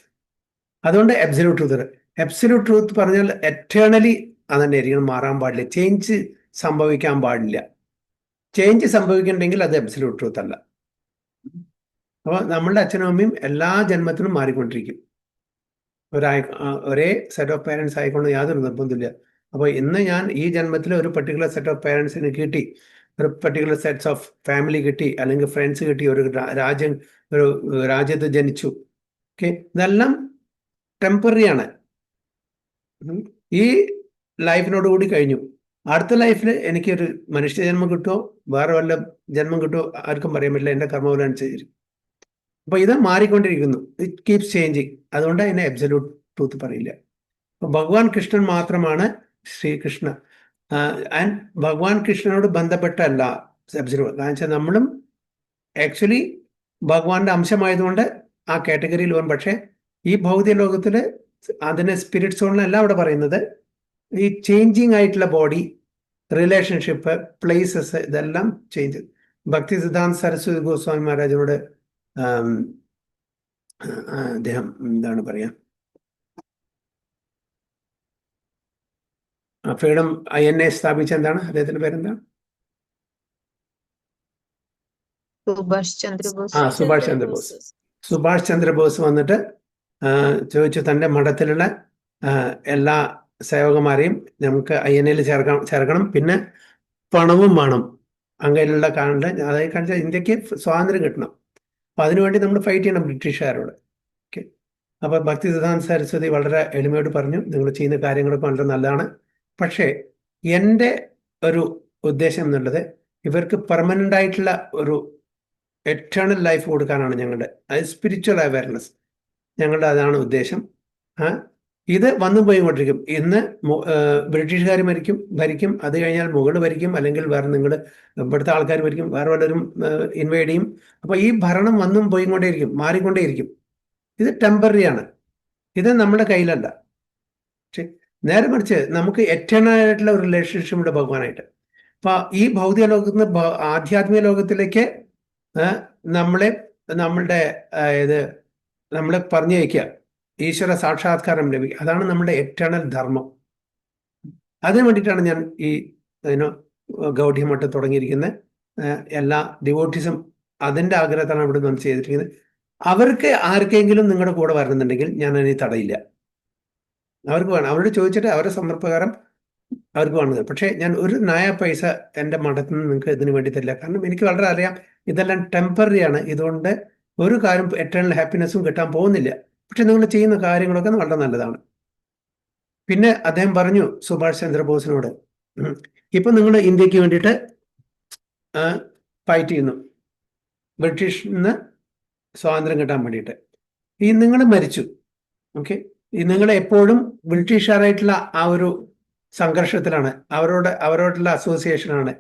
അതുകൊണ്ട് അബ്സല്യൂട്ട് ട്രൂത്ത്. അബ്സല്യൂട്ട് ട്രൂത്ത് പറഞ്ഞാൽ എറ്റേണലി അതന്നെ ആയിരിക്കണം, മാറാൻ പാടില്ല, ചേഞ്ച് സംഭവിക്കാൻ പാടില്ല. ചേഞ്ച് സംഭവിക്കുന്നുണ്ടെങ്കിൽ അത് അബ്സല്യൂട്ട് ട്രൂത്ത് അല്ല. അപ്പോൾ നമ്മളുടെ അച്ഛനും അമ്മയും എല്ലാ ജന്മത്തിനും മാറിക്കൊണ്ടിരിക്കും. ഒരേ സെറ്റ് ഓഫ് പേരൻസ് ആയിക്കൊണ്ട് യാതൊരു നിർബന്ധമില്ല. അപ്പോൾ ഇന്ന് ഞാൻ ഈ ജന്മത്തിൽ ഒരു പെർട്ടിക്കുലർ സെറ്റ് ഓഫ് പേരൻസിന് കിട്ടി, ഒരു പെർട്ടിക്കുലർ സെറ്റ്സ് ഓഫ് ഫാമിലി കിട്ടി, അല്ലെങ്കിൽ ഫ്രണ്ട്സ് കിട്ടി, ഒരു രാജ്യത്ത് ജനിച്ചു. ഓക്കെ, ഇതെല്ലാം ടെമ്പററി ആണ്. ഈ ലൈഫിനോട് കൂടി കഴിഞ്ഞു. അടുത്ത ലൈഫിൽ എനിക്കൊരു മനുഷ്യജന്മം കിട്ടുമോ വേറെ വല്ല ജന്മം കിട്ടുമോ ആർക്കും പറയാൻ പറ്റില്ല. എൻ്റെ കർമ്മഫലം അനുസരിച്ച്. അപ്പൊ ഇത് മാറിക്കൊണ്ടിരിക്കുന്നു. It keeps changing. അതുകൊണ്ട് അതിനെ അബ്സല്യൂട്ട് ട്രൂത്ത് പറയില്ല. അപ്പൊ ഭഗവാൻ കൃഷ്ണൻ മാത്രമാണ് ശ്രീകൃഷ്ണ. ആൻഡ് ഭഗവാൻ കൃഷ്ണനോട് ബന്ധപ്പെട്ടല്ല അബ്സല്യൂട്ട്. കാരണം വെച്ചാൽ നമ്മളും ആക്ച്വലി ഭഗവാന്റെ അംശമായതുകൊണ്ട് ആ കാറ്റഗറിയിൽ വരും. പക്ഷേ ഈ ഭൗതിക ലോകത്തിൽ അതിനെ സ്പിരിറ്റ് സോണിലല്ല അവിടെ പറയുന്നത്. ഈ ചേഞ്ചിങ് ആയിട്ടുള്ള ബോഡി, റിലേഷൻഷിപ്പ്, പ്ലേസസ്, ഇതെല്ലാം ചേഞ്ച്. ഭക്തി സിദ്ധാന്ത സരസ്വതി ഗോസ്വാമി മഹാരാജിനോട് അദ്ദേഹം എന്താണ് പറയാ, ഫ്രീഡം INA സ്ഥാപിച്ച എന്താണ് അദ്ദേഹത്തിന്റെ പേരെന്താണ്? സുഭാഷ് ചന്ദ്രബോസ്. സുഭാഷ് ചന്ദ്രബോസ്. സുഭാഷ് ചന്ദ്രബോസ് വന്നിട്ട് ചോദിച്ചു, തൻ്റെ മഠത്തിലുള്ള എല്ലാ സേവകന്മാരെയും നമുക്ക് INA ചേർക്കണം, പിന്നെ പണവും വേണം, അങ്ങനെയുള്ള കാണേണ്ട. അതായത് കാണിച്ചാൽ ഇന്ത്യക്ക് സ്വാതന്ത്ര്യം കിട്ടണം. അപ്പം അതിനുവേണ്ടി നമ്മൾ ഫൈറ്റ് ചെയ്യണം ബ്രിട്ടീഷുകാരോട്. ഓക്കെ, അപ്പോൾ ഭക്തി സിദ്ധാന്ത സരസ്വതി വളരെ എളിമയോട് പറഞ്ഞു, നിങ്ങൾ ചെയ്യുന്ന കാര്യങ്ങളൊക്കെ വളരെ നല്ലതാണ്, പക്ഷേ എൻ്റെ ഒരു ഉദ്ദേശം എന്നുള്ളത് ഇവർക്ക് പെർമനൻ്റ് ആയിട്ടുള്ള ഒരു എറ്റേണൽ ലൈഫ് കൊടുക്കാനാണ് ഞങ്ങളുടെ, അത് സ്പിരിച്വൽ അവയർനെസ്, ഞങ്ങളുടെ അതാണ് ഉദ്ദേശം. ഇത് വന്നു പോയിക്കൊണ്ടിരിക്കും. ഇന്ന് ബ്രിട്ടീഷുകാർ ഭരിക്കും, അത് കഴിഞ്ഞാൽ മുഗൾ ഭരിക്കും, അല്ലെങ്കിൽ വേറെ നിങ്ങൾ ഇവിടുത്തെ ആൾക്കാർ ഭരിക്കും, വേറെ വല്ലവരും ഇൻവൈഡ് ചെയ്യും. അപ്പോൾ ഈ ഭരണം വന്നും പോയിക്കൊണ്ടേയിരിക്കും, മാറിക്കൊണ്ടേയിരിക്കും. ഇത് ടെമ്പററി ആണ്, ഇത് നമ്മുടെ കയ്യിലല്ല. പക്ഷെ നേരെ മറിച്ച് നമുക്ക് എറ്റേണൽ ആയിട്ടുള്ള ഒരു റിലേഷൻഷിപ്പ് ഉണ്ട് ഭഗവാനായിട്ട്. അപ്പോൾ ഈ ഭൗതിക ലോകത്ത് നിന്ന് ആധ്യാത്മിക ലോകത്തിലേക്ക് നമ്മളെ പറഞ്ഞു വയ്ക്കുക, ഈശ്വര സാക്ഷാത്കാരം ലഭിക്കുക. അതാണ് നമ്മുടെ എറ്റേണൽ ധർമ്മം. അതിനു വേണ്ടിയിട്ടാണ് ഞാൻ ഈ ഗൗഡിയമഠം തുടങ്ങിയിരിക്കുന്നത്. എല്ലാ ഡിവോട്ടീസും അതിൻ്റെ ആഗ്രഹത്താണ് ഇവിടെ നമ്മൾ ചെയ്തിരിക്കുന്നത്. അവർക്ക് ആർക്കെങ്കിലും നിങ്ങളുടെ കൂടെ വരണമെന്നുണ്ടെങ്കിൽ ഞാൻ അതിനെ തടയില്ല. അവർക്ക് വേണം, അവരോട് ചോദിച്ചിട്ട് അവരുടെ സമ്മർപ്പകാരം അവർക്ക് വേണ്ടത്. പക്ഷേ ഞാൻ ഒരു നയ പൈസ എൻ്റെ മഠത്തിൽ നിന്ന് നിങ്ങൾക്ക് ഇതിനു വേണ്ടി തരില്ല. കാരണം എനിക്ക് വളരെ അറിയാം ഇതെല്ലാം ടെമ്പററി ആണ്. ഇതുകൊണ്ട് ഒരു കാര്യം എറ്റേണൽ ഹാപ്പിനെസ്സും കിട്ടാൻ പോകുന്നില്ല. പക്ഷെ നിങ്ങൾ ചെയ്യുന്ന കാര്യങ്ങളൊക്കെ വളരെ നല്ലതാണ്. പിന്നെ അദ്ദേഹം പറഞ്ഞു സുഭാഷ് ചന്ദ്രബോസിനോട്, ഇപ്പൊ നിങ്ങൾ ഇന്ത്യക്ക് വേണ്ടിയിട്ട് ഫൈറ്റ് ചെയ്യുന്നു, ബ്രിട്ടീഷിൽ നിന്ന് സ്വാതന്ത്ര്യം കിട്ടാൻ വേണ്ടിയിട്ട്. ഈ നിങ്ങൾ മരിച്ചു, ഓക്കെ, ഈ നിങ്ങൾ എപ്പോഴും ബ്രിട്ടീഷുകാരായിട്ടുള്ള ആ ഒരു സംഘർഷത്തിലാണ്, അവരോടുള്ള അസോസിയേഷനാണ്.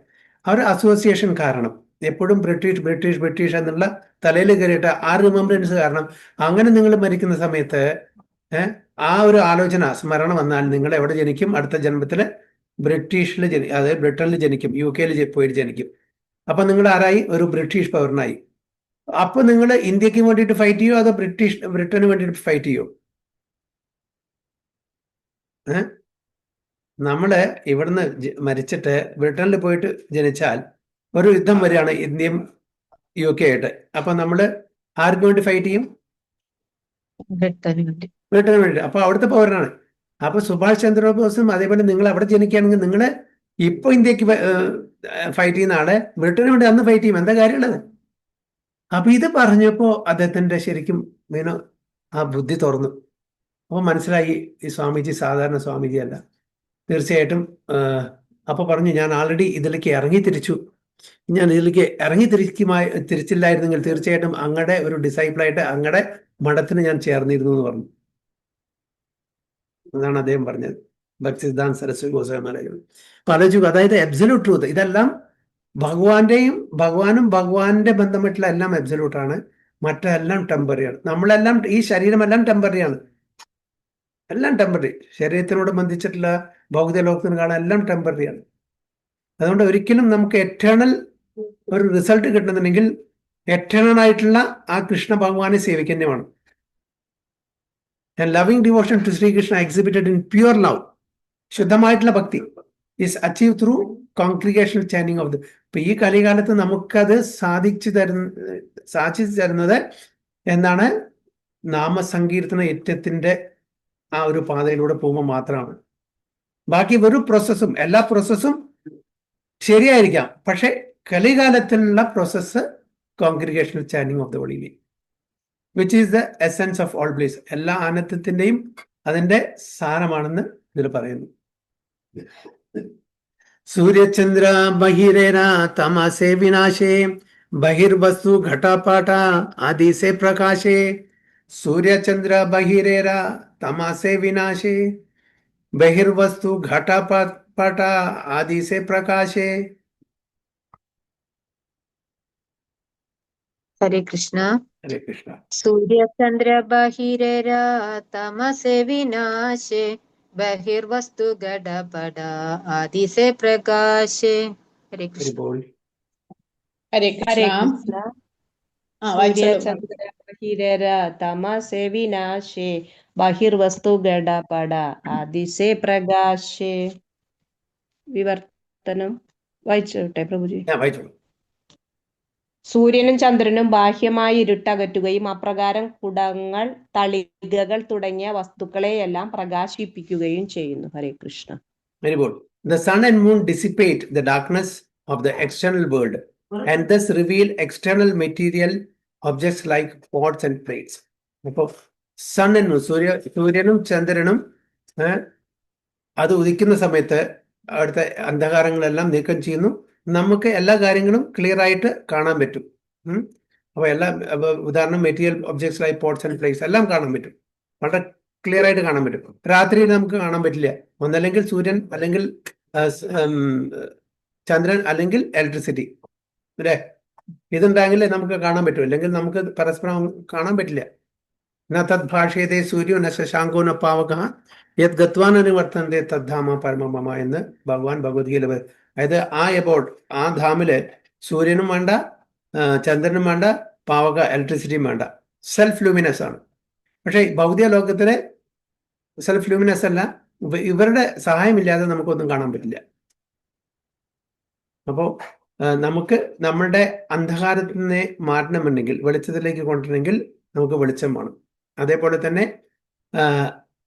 അസോസിയേഷൻ കാരണം എപ്പോഴും ബ്രിട്ടീഷ് എന്നുള്ള തലയിൽ കയറിയിട്ട് ആ റിമംബറൻസ് കാരണം അങ്ങനെ നിങ്ങൾ മരിക്കുന്ന സമയത്ത് ആ ഒരു ആലോചന സ്മരണ വന്നാൽ നിങ്ങൾ എവിടെ ജനിക്കും? അടുത്ത ജന്മത്തിൽ ബ്രിട്ടീഷിൽ അതായത് ബ്രിട്ടനിൽ ജനിക്കും, UK പോയിട്ട് ജനിക്കും. അപ്പൊ നിങ്ങൾ ആരായി? ഒരു ബ്രിട്ടീഷ് പൗരനായി. അപ്പൊ നിങ്ങൾ ഇന്ത്യക്ക് വേണ്ടിയിട്ട് ഫൈറ്റ് ചെയ്യോ അതോ ബ്രിട്ടന് വേണ്ടിയിട്ട് ഫൈറ്റ് ചെയ്യോ? നമ്മള് ഇവിടുന്ന് മരിച്ചിട്ട് ബ്രിട്ടനിൽ പോയിട്ട് ജനിച്ചാൽ ഒരു യുദ്ധം വരികയാണ് ഇന്ത്യയും UK ആയിട്ട്. അപ്പൊ നമ്മള് ആർക്ക് വേണ്ടി ഫൈറ്റ് ചെയ്യും? ബ്രിട്ടന് വേണ്ടി. അപ്പൊ അവിടുത്തെ പൗരനാണ്. അപ്പൊ സുഭാഷ് ചന്ദ്രബോസും അതേപോലെ നിങ്ങൾ അവിടെ ജനിക്കുകയാണെങ്കിൽ നിങ്ങൾ ഇപ്പൊ ഇന്ത്യക്ക് ഫൈറ്റ് ചെയ്യുന്ന ആളെ ബ്രിട്ടന് വേണ്ടി അന്ന് ഫൈറ്റ് ചെയ്യും. എന്താ കാര്യമുള്ളത്? അപ്പൊ ഇത് പറഞ്ഞപ്പോ അദ്ദേഹത്തിന്റെ ശരിക്കും ആ ബുദ്ധി തുറന്നു. അപ്പോൾ മനസ്സിലായി ഈ സ്വാമിജി സാധാരണ സ്വാമിജി അല്ല. തീർച്ചയായിട്ടും അപ്പോൾ പറഞ്ഞു, ഞാൻ ആൾറെഡി ഇതിലേക്ക് ഇറങ്ങി തിരിച്ചു. ഞാൻ ഇതിലേക്ക് ഇറങ്ങി തിരിച്ചില്ലായിരുന്നെങ്കിൽ തീർച്ചയായിട്ടും അങ്ങടെ ഒരു ഡിസൈപ്പിളായിട്ട് അങ്ങടെ മഠത്തിന് ഞാൻ ചേർന്നിരുന്നു എന്ന് പറഞ്ഞു. അതാണ് അദ്ദേഹം പറഞ്ഞത്. ഭക്തിസിദ്ധാന്ത സരസ്വതി ഗോസ്വാമിമാരായിരുന്നു. അപ്പൊ ആലോചിച്ചു, അതായത് അബ്സല്യൂട്ട് ട്രൂത്ത്. ഇതെല്ലാം ഭഗവാനും ഭഗവാന്റെ ബന്ധമായിട്ടുള്ള എല്ലാം അബ്സല്യൂട്ടാണ്, മറ്റെല്ലാം ടെമ്പററിയാണ്. നമ്മളെല്ലാം ഈ ശരീരമെല്ലാം ടെമ്പററിയാണ്, എല്ലാം ടെമ്പററി. ശരീരത്തിനോട് ബന്ധിച്ചിട്ടുള്ള ഭൗതിക ലോകത്തിന് കാണാൻ എല്ലാം ടെമ്പററിയാണ്. അതുകൊണ്ട് ഒരിക്കലും നമുക്ക് എറ്റേണൽ ഒരു റിസൾട്ട് കിട്ടുന്നുണ്ടെങ്കിൽ എറ്റേണൽ ആയിട്ടുള്ള ആ കൃഷ്ണ ഭഗവാനെ സേവിക്കുന്നേ വേണം. Loving devotion to Sri Krishna exhibited in pure love, ശുദ്ധമായിട്ടുള്ള ഭക്തി is achieved through congregational chanting of the. ഇപ്പൊ ഈ കലികാലത്ത് നമുക്കത് സാധിച്ചു തരുന്നത് എന്താണ്? നാമസങ്കീർത്തന യജ്ഞത്തിന്റെ ആ ഒരു പാതയിലൂടെ പോകുമ്പോൾ മാത്രമാണ്. ബാക്കി വെറും പ്രോസസ്സും എല്ലാ പ്രോസസ്സും ശരിയായിരിക്കാം, പക്ഷെ കലികാലത്തിലുള്ള പ്രോസസ്സ് കോൺഗ്രിഗേഷണൽ ചാനിങ് of the holy name, which is the essence of all bliss. എല്ലാ ആനന്ദത്തിന്റെയും അതിന്റെ സാരമാണെന്ന് ഇതിൽ പറയുന്നു. സൂര്യചന്ദ്ര ബഹിരേര തമസേ വിനാശേ ബഹിർവസ്തു ഘടപാഠ ആദിസേ പ്രകാശേ. സൂര്യചന്ദ്ര ബഹിരേര തമസേ വിനാശേ ബഹിർവസ്തു ഘടപാഠ ആദിസേ പ്രകാശേ. ഹരേ കൃഷ്ണ. ഹരേ കൃഷ്ണ. സൂര്യചന്ദ്ര ബഹിരേര തമസേ വിനാശേ ബഹിർവസ്തു ഘടപട ആദിസേ പ്രകാശേ. ഹരേ കൃഷ്ണ. ഹരേ ഹരേ കൃഷ്ണ. കൃഷ്ണ. സൂര്യചന്ദ്ര ബഹിരേര തമസേ വിനാശേ ബഹിർവസ്തു ഘടപട ആദിസേ പ്രകാശേ. വിവർത്തനം വായിച്ചോട്ടെ പ്രഭുജി. വായിച്ചോളൂ. സൂര്യനും ചന്ദ്രനും ബാഹ്യമായി ഇരുട്ടകറ്റുകയും അപ്രകാരം കുടങ്ങൾ, തളികകൾ തുടങ്ങിയ വസ്തുക്കളെയെല്ലാം പ്രകാശിപ്പിക്കുകയും ചെയ്യുന്നു. ഹരേ Krishna. Very good. The sun and moon dissipate the darkness of the external world and thus reveal external material objects like pots and plates. അപ്പോൾ സൺ ആൻഡ് മൂൺ, സൂര്യനും ചന്ദ്രനും അത് ഉദിക്കുന്ന സമയത്ത് അവിടുത്തെ അന്ധകാരങ്ങളെല്ലാം നീക്കം ചെയ്യുന്നു. നമുക്ക് എല്ലാ കാര്യങ്ങളും ക്ലിയർ ആയിട്ട് കാണാൻ പറ്റും. അപ്പോൾ ഉദാഹരണം material objects like pots and plates എല്ലാം കാണാൻ പറ്റും, വളരെ ക്ലിയർ ആയിട്ട് കാണാൻ പറ്റും. രാത്രിയിൽ നമുക്ക് കാണാൻ പറ്റില്ല. ഒന്നല്ലെങ്കിൽ സൂര്യൻ, അല്ലെങ്കിൽ ചന്ദ്രൻ, അല്ലെങ്കിൽ ഇലക്ട്രിസിറ്റി, അല്ലേ? ഇതുണ്ടെങ്കിലേ നമുക്ക് കാണാൻ പറ്റും, അല്ലെങ്കിൽ നമുക്ക് പരസ്പരം കാണാൻ പറ്റില്ല. തത് ഭാഷയത്തെ സൂര്യോ ന ശശാങ്കോ ന പാവക യത് ഗത്വാനനുവർത്തന്റെ തദ്ധാമ പരമമ എന്ന് ഭഗവാൻ ഭഗവത്ഗീത. അതായത് ആ ധാമില് സൂര്യനും വേണ്ട, ചന്ദ്രനും വേണ്ട, പാവക ഇലക്ട്രിസിറ്റിയും വേണ്ട, സെൽഫ് ലൂമിനസ് ആണ്. പക്ഷെ ഭൗതിക ലോകത്തിലെ സെൽഫ് ലൂമിനസ് അല്ല, ഇവരുടെ സഹായമില്ലാതെ നമുക്കൊന്നും കാണാൻ പറ്റില്ല. അപ്പോൾ നമുക്ക് നമ്മളുടെ അന്ധകാരത്തിനെ മാറ്റണമെന്നുണ്ടെങ്കിൽ, വെളിച്ചത്തിലേക്ക് കൊണ്ടുവരണമെങ്കിൽ നമുക്ക് വെളിച്ചം വേണം. അതേപോലെ തന്നെ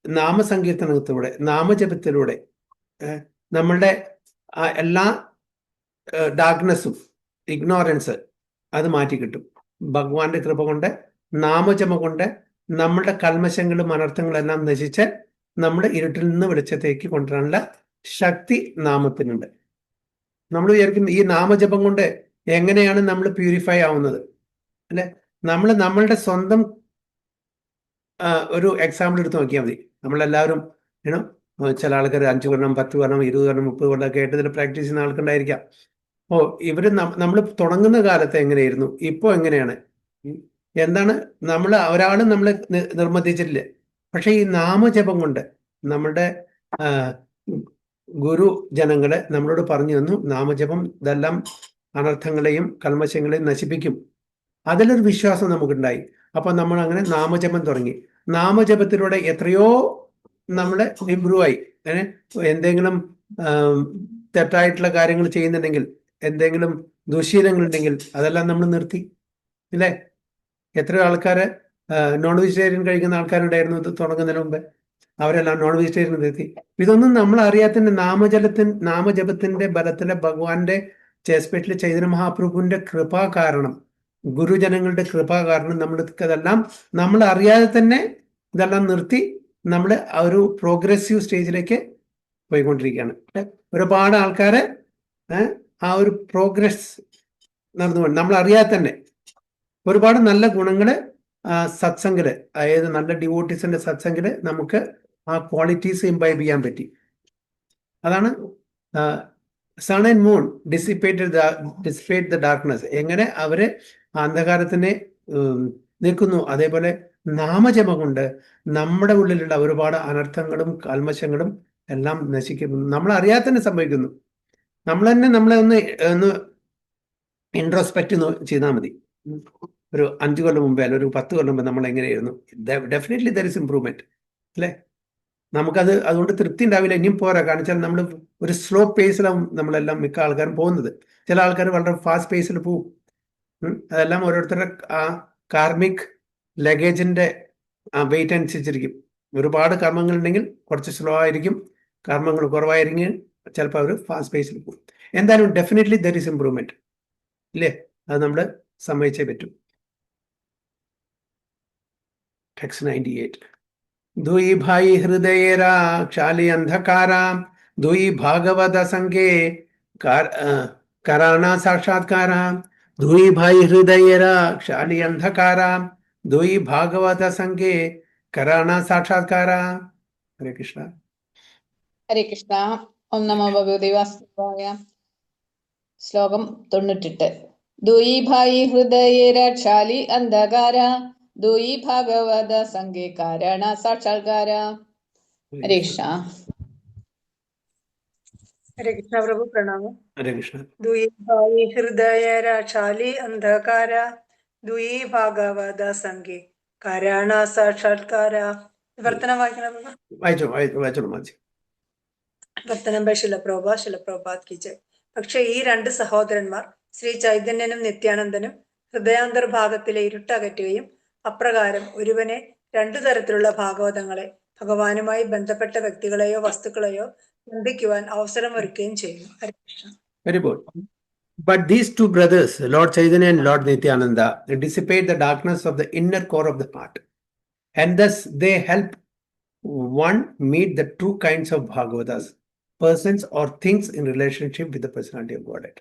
നാമസങ്കീർത്തനത്തിലൂടെ, നാമജപത്തിലൂടെ നമ്മളുടെ എല്ലാ ഡാർക്ക്നെസ്സും, ഇഗ്നോറൻസ് അത് മാറ്റി കിട്ടും. ഭഗവാന്റെ കൃപ കൊണ്ട്, നാമജപം കൊണ്ട് നമ്മളുടെ കൽമശങ്ങളും അനർത്ഥങ്ങളും എല്ലാം നശിച്ച് നമ്മുടെ ഇരുട്ടിൽ നിന്ന് വെളിച്ചത്തേക്ക് കൊണ്ടുവരാനുള്ള ശക്തി നാമത്തിനുണ്ട്. നമ്മൾ വിചാരിക്കും ഈ നാമജപം കൊണ്ട് എങ്ങനെയാണ് നമ്മൾ പ്യൂരിഫൈ ആവുന്നത്, അല്ലെ? നമ്മളുടെ സ്വന്തം ഒരു എക്സാമ്പിൾ എടുത്ത് നോക്കിയാൽ മതി. നമ്മളെല്ലാവരും ചില ആൾക്കാർ 5 കൊല്ലം, 10 കൊല്ലം, 20 കൊല്ലം, 30 കൊല്ലം ഒക്കെ ആയിട്ട് ഇതിൽ പ്രാക്ടീസ് ചെയ്യുന്ന ആൾക്കുണ്ടായിരിക്കാം. അപ്പോൾ ഇവര് നമ്മൾ തുടങ്ങുന്ന കാലത്ത് എങ്ങനെയായിരുന്നു, ഇപ്പോൾ എങ്ങനെയാണ്, എന്താണ് ഒരാളും നമ്മളെ നിർബന്ധിച്ചിട്ടില്ല. പക്ഷെ ഈ നാമജപം കൊണ്ട് നമ്മളുടെ ഗുരു ജനങ്ങളെ നമ്മളോട് പറഞ്ഞു തന്നു, നാമജപം ഇതെല്ലാം അനർത്ഥങ്ങളെയും കൽമശങ്ങളെയും നശിപ്പിക്കും. അതിലൊരു വിശ്വാസം നമുക്കുണ്ടായി. അപ്പൊ നമ്മൾ അങ്ങനെ നാമജപം തുടങ്ങി. നാമജപത്തിലൂടെ എത്രയോ നമ്മളെ ഇമ്പ്രൂവ് ആയി. എന്തെങ്കിലും തെറ്റായിട്ടുള്ള കാര്യങ്ങൾ ചെയ്യുന്നുണ്ടെങ്കിൽ, എന്തെങ്കിലും ദുശീലങ്ങളുണ്ടെങ്കിൽ അതെല്ലാം നമ്മൾ നിർത്തി, ഇല്ലേ? എത്രയോ ആൾക്കാര് നോൺ വെജിറ്റേറിയൻ കഴിക്കുന്ന ആൾക്കാരുണ്ടായിരുന്നു ഇത് തുടങ്ങുന്നതിന് മുമ്പ്, അവരെല്ലാം നോൺ വെജിറ്റേറിയൻ നിർത്തി. ഇതൊന്നും നമ്മൾ അറിയാത്തതിന്റെ നാമജപത്തിന്റെ ബലത്തിലെ ഭഗവാന്റെ, എസ്പെഷ്യലി ചൈതന്യ മഹാപ്രഭുവിന്റെ കൃപ കാരണം ഗുരുജനങ്ങളുടെ കൃപ കാരണം നമ്മൾക്ക് അതെല്ലാം നമ്മൾ അറിയാതെ തന്നെ ഇതെല്ലാം നിർത്തി നമ്മൾ ആ ഒരു പ്രോഗ്രസീവ് സ്റ്റേജിലേക്ക് പോയിക്കൊണ്ടിരിക്കുകയാണ്. ഒരുപാട് ആൾക്കാരെ ആ ഒരു പ്രോഗ്രസ് നടന്നുകൊണ്ട് നമ്മൾ അറിയാതെ തന്നെ ഒരുപാട് നല്ല ഗുണങ്ങള് സത്സംഗില്, അതായത് നല്ല ഡിവോട്ടീസിന്റെ സത്സംഗില് നമുക്ക് ആ ക്വാളിറ്റീസ് ഇംബൈബ് ചെയ്യാൻ പറ്റി. അതാണ് sun and moon dissipate the darkness. എങ്ങനെ അവര് അന്ധകാരത്തിനെ നീക്കുന്നു, അതേപോലെ നാമജപം കൊണ്ട് നമ്മുടെ ഉള്ളിലുള്ള ഒരുപാട് അനർത്ഥങ്ങളും കൽമശങ്ങളും എല്ലാം നശിക്കുന്നു. നമ്മൾ അറിയാതെ തന്നെ സംഭവിക്കുന്നു. നമ്മൾ തന്നെ നമ്മളെ ഒന്ന് ഇൻട്രോസ്പെക്ട് ചെയ്താൽ മതി. ഒരു 5 കൊല്ലം മുമ്പേ അല്ല ഒരു 10 കൊല്ലം മുമ്പ് നമ്മൾ എങ്ങനെയായിരുന്നു? ഡെഫിനറ്റ്ലി ദർ ഇസ് ഇംപ്രൂവ്മെന്റ് അല്ലേ? നമുക്കത് അതുകൊണ്ട് തൃപ്തി ഉണ്ടാവില്ല, ഇനിയും പോരാ. കാരണം വെച്ചാൽ നമ്മൾ ഒരു സ്ലോ പേസിലാണ് നമ്മളെല്ലാം മിക്ക ആൾക്കാരും പോകുന്നത്. ചില ആൾക്കാർ വളരെ ഫാസ്റ്റ് പേസിൽ പോകും. അതെല്ലാം ഓരോരുത്തരുടെ ആ കാർമിക് ലഗേജിന്റെ വെയിറ്റ് അനുസരിച്ചിരിക്കും. ഒരുപാട് കർമ്മങ്ങൾ ഉണ്ടെങ്കിൽ കുറച്ച് സ്ലോ ആയിരിക്കും, കർമ്മങ്ങൾ കുറവായിരിക്കും ചിലപ്പോൾ അവർ ഫാസ്റ്റ് പേസിൽ പോകും. എന്തായാലും ഡെഫിനറ്റ്ലി ദർ ഇസ് ഇംപ്രൂവ്മെന്റ് ഇല്ലേ? അത് നമ്മൾ സമ്മതിച്ചേ പറ്റും. ടെക്സ്റ്റ് 98. दुई भाई हृदयेरा क्षाली अंधकारा दुई भागवत संगे कराना साक्षात्कारा दुई भाई हृदयेरा क्षाली अंधकारा दुई भागवत संगे कराना साक्षात्कारा. हरे कृष्ण. ഹരേ കൃഷ്ണ. ഓം നമോ ഭഗവതേ വാസുദേവായ. ശ്ലോകം 98. ദുയി ഭായി ഹൃദയേ രക്ഷാലി അന്ധകാര ദുയി ഭാഗവത സംഗേ കാരണ സാക്ഷാത്കാര. ഹരേ കൃഷ്ണ. हरे कृष्णा प्रभु प्रणाम. हरे कृष्ण. दुई भाई हृदय राक्षाली अंधकार दुई भागवत संगे कारण साक्षात्कार. വർത്തനം വായിക്കണം പ്രഭു. വായിച്ചോളൂ മാജി. വർത്തനം ബൈ ശിലപ്രഭുപാദ് കി ജയ്. പക്ഷെ ഈ 2 സഹോദരന്മാർ ശ്രീ ചൈതന്യനും നിത്യാനന്ദനും ഹൃദയാന്തർഭാഗത്തിലെ ഇരുട്ടകറ്റുകയും അപ്രകാരം ഒരുവനെ 2 തരത്തിലുള്ള ഭാഗവതങ്ങളെ, ഭഗവാനുമായി ബന്ധപ്പെട്ട വ്യക്തികളെയോ വസ്തുക്കളെയോ ചിന്തിക്കുവാൻ അവസരമൊരുക്കുകയും ചെയ്യുന്നു. ഹരേ Krishna. Very good. But these 2 brothers, Lord Chaitanya and Lord Nityananda, they dissipate the darkness of the inner core of the heart, and thus they help one meet the 2 kinds of Bhagavatas, persons or things in relationship with the personality of Godhead.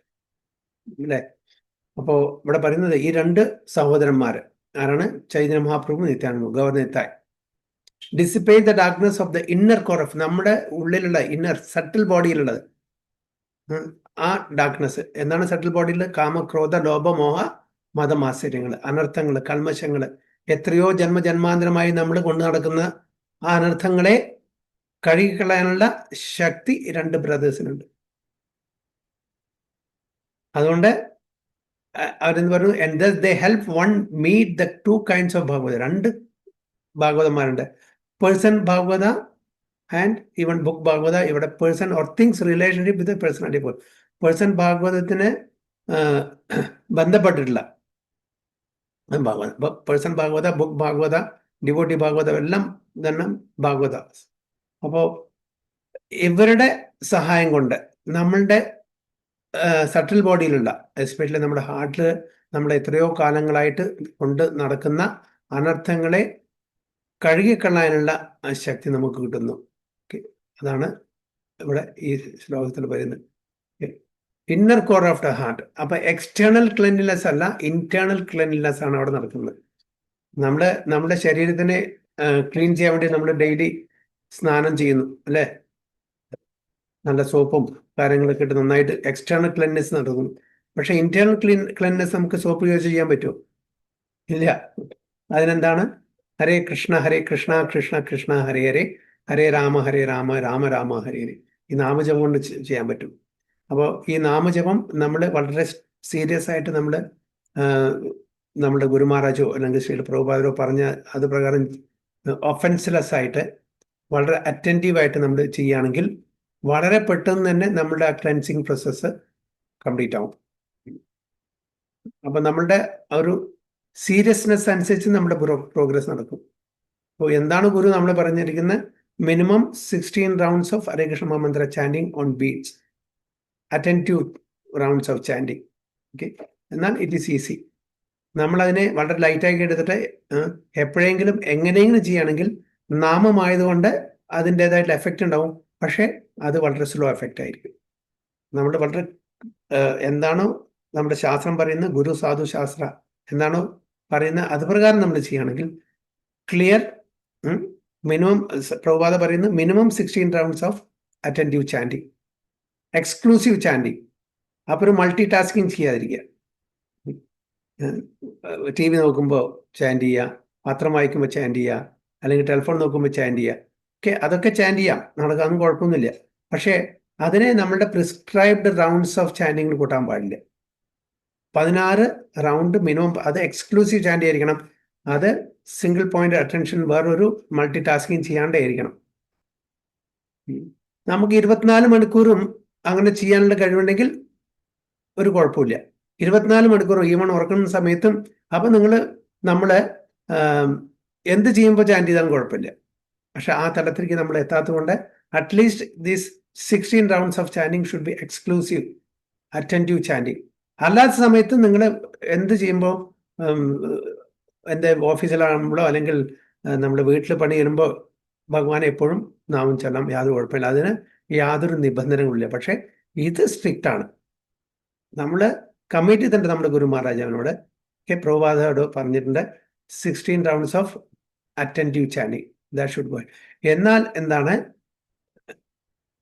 അല്ലേ? അപ്പോൾ ഇവിടെ പറയുന്നത് ഈ 2 സഹോദരന്മാർ ആരാണ്? ചൈതന്യ മഹാപ്രഭു, നിത്യാനന്ദ ഗവർണിത്തായ്. Dissipate the darkness of the inner core of നമ്മുടെ ഉള്ളിലുള്ള ഇന്നർ സട്ടിൽ ബോഡിയിലുള്ളത്. ആ ഡാർക്ക്നെസ് എന്താണ്? സട്ടിൽ ബോഡിയിൽ കാമക്രോധ ലോഭമോഹ മതമാശ്ചര്യങ്ങൾ, അനർത്ഥങ്ങൾ, കൽമശങ്ങൾ, എത്രയോ ജന്മജന്മാന്തരമായി നമ്മൾ കൊണ്ടു നടക്കുന്ന ആ അനർത്ഥങ്ങളെ കഴുകിക്കളയാനുള്ള ശക്തി 2 ബ്രദേഴ്സിനുണ്ട്. അതുകൊണ്ട് അവരെന്ത് പറഞ്ഞു? and thus they help one meet the 2 kinds of Bhagavata. 2 ഭാഗവതന്മാരുണ്ട്. Person Bhagavata and even book Bhagavata. ഇവിടെ person or things relationship with personality. Person ഭാഗവതത്തിന് ബന്ധപ്പെട്ടിട്ടുള്ള Bhagavata, person Bhagavata, book Bhagavata, devotee Bhagavata എല്ലാം തന്നെ ഭാഗവത. അപ്പോൾ ഇവരുടെ സഹായം കൊണ്ട് നമ്മളുടെ സട്ടിൽ ബോഡിയിലുള്ള, എസ്പെഷ്യലി നമ്മുടെ ഹാർട്ടിൽ നമ്മൾ എത്രയോ കാലങ്ങളായിട്ട് കൊണ്ട് നടക്കുന്ന അനർത്ഥങ്ങളെ കഴുകിക്കളയാനുള്ള ശക്തി നമുക്ക് കിട്ടുന്നു. അതാണ് ഇവിടെ ഈ ശ്ലോകത്തിൽ പറയുന്നത്. Inner core of the heart. അപ്പൊ എക്സ്റ്റേണൽ ക്ലെൻലിനെസ് അല്ല, ഇന്റേണൽ ക്ലെൻലിനെസ് ആണ് അവിടെ നടക്കുന്നത്. നമ്മുടെ ശരീരത്തിനെ ക്ലീൻ ചെയ്യാൻ വേണ്ടി നമ്മൾ ഡെയിലി സ്നാനം ചെയ്യുന്നു അല്ലേ? നല്ല സോപ്പും കാര്യങ്ങളൊക്കെ ഇട്ട് നന്നായിട്ട് എക്സ്റ്റേണൽ ക്ലെൻനെസ് നടക്കുന്നു. പക്ഷെ ഇന്റേണൽ ക്ലെൻനെസ് നമുക്ക് സോപ്പ് യൂസ് ചെയ്യാൻ പറ്റുമോ? ഇല്ല. അതിനെന്താണ്? ഹരേ കൃഷ്ണ കൃഷ്ണ കൃഷ്ണ ഹരേ ഹരേ, ഹരേ രാമ രാമ രാമ ഹരേ ഹരേ. ഈ നാമജപം കൊണ്ട് ചെയ്യാൻ പറ്റും. അപ്പോൾ ഈ നാമജപം നമ്മൾ വളരെ സീരിയസ് ആയിട്ട് നമ്മുടെ ഗുരു മഹാരാജോ അല്ലെങ്കിൽ ശ്രീ പ്രഭുപാദരോ പറഞ്ഞ അത് പ്രകാരം ഒഫൻസ്ലെസ് ആയിട്ട് വളരെ അറ്റൻറ്റീവായിട്ട് നമ്മൾ ചെയ്യുകയാണെങ്കിൽ വളരെ പെട്ടെന്ന് തന്നെ നമ്മളുടെ ആ ക്ലെൻസിങ് പ്രോസസ്സ് കംപ്ലീറ്റ് ആവും. അപ്പം നമ്മളുടെ ഒരു സീരിയസ്നെസ് അനുസരിച്ച് നമ്മുടെ പ്രോഗ്രസ് നടക്കും. അപ്പോൾ എന്താണ് ഗുരു നമ്മൾ പറഞ്ഞിരിക്കുന്നത്? Minimum 16 rounds of Hare Krishna mahamantra chanting on beads, attentive rounds of chanting. Okay, എന്നാൽ ഇറ്റ് ഈസ് ഈസി. നമ്മളതിനെ വളരെ ലൈറ്റാക്കി എടുത്തിട്ട് എപ്പോഴെങ്കിലും എങ്ങനെയെങ്കിലും ചെയ്യുകയാണെങ്കിൽ നാമമായതുകൊണ്ട് അതിൻ്റെതായിട്ടുള്ള എഫക്റ്റ് ഉണ്ടാവും. പക്ഷേ അത് വളരെ സ്ലോ എഫക്റ്റ് ആയിരിക്കും. നമ്മൾ വളരെ എന്താണോ നമ്മുടെ ശാസ്ത്രം പറയുന്നത്, ഗുരു സാധു ശാസ്ത്ര എന്താണോ പറയുന്നത് അത് പ്രകാരം നമ്മൾ ചെയ്യുകയാണെങ്കിൽ ക്ലിയർ മിനിമം, പ്രഭാത പറയുന്നത് minimum 16 rounds of attentive chanting, exclusive chanting. അപ്പോൾ ഒരു മൾട്ടി ടാസ്കിങ് ചെയ്യാതിരിക്കുക. ടി വി നോക്കുമ്പോൾ ചാൻഡ് ചെയ്യുക, പത്രം വായിക്കുമ്പോൾ ചാൻഡ് ചെയ്യുക, അല്ലെങ്കിൽ ടെലിഫോൺ നോക്കുമ്പോൾ ചാൻഡ് ചെയ്യുക, അതൊക്കെ ചാൻഡ് ചെയ്യാം, നടക്കാനും കുഴപ്പമൊന്നുമില്ല. പക്ഷേ അതിനെ നമ്മളുടെ പ്രിസ്ക്രൈബ്ഡ് റൗണ്ട്സ് ഓഫ് ചാൻഡിങ്ങിൽ കൂട്ടാൻ പാടില്ല. 16 റൗണ്ട് മിനിമം. അത് എക്സ്ക്ലൂസീവ് ചാൻഡ് ആയിരിക്കണം. അത് സിംഗിൾ പോയിന്റ് അറ്റൻഷൻ വേറൊരു മൾട്ടി ടാസ്കിങ് ചെയ്യാണ്ടായിരിക്കണം. നമുക്ക് 24 മണിക്കൂറും അങ്ങനെ ചെയ്യാനുള്ള കഴിവുണ്ടെങ്കിൽ ഒരു കുഴപ്പമില്ല. 24 മണിക്കൂറും ഈവൺ ഉറക്കുന്ന സമയത്തും അപ്പം നമ്മൾ എന്ത് ചെയ്യുമ്പോൾ ചാൻഡ് ചെയ്താലും കുഴപ്പമില്ല. പക്ഷെ ആ തലത്തിലേക്ക് നമ്മൾ എത്താത്തത് കൊണ്ട് at least these 16 rounds of chanting should be exclusive attentive chanting. അല്ലാത്ത സമയത്ത് നിങ്ങൾ എന്ത് ചെയ്യുമ്പോൾ എൻ്റെ ഓഫീസിലാകുമ്പോഴോ അല്ലെങ്കിൽ നമ്മുടെ വീട്ടിൽ പണി ചെയ്യുമ്പോൾ ഭഗവാൻ എപ്പോഴും നാമം ചൊല്ലാം, യാതൊരു കുഴപ്പമില്ല. അതിന് യാതൊരു നിബന്ധനകളില്ല. പക്ഷേ ഇത് സ്ട്രിക്റ്റ് ആണ്. നമ്മൾ കമ്മിറ്റ് ചെയ്തിട്ടുണ്ട് നമ്മുടെ ഗുരു മഹാരാജാവിനോട്, പ്രഭുപാദയോട് പറഞ്ഞിട്ടുണ്ട് 16 rounds of attentive chanting that should go. എന്നാൽ എന്താണ്,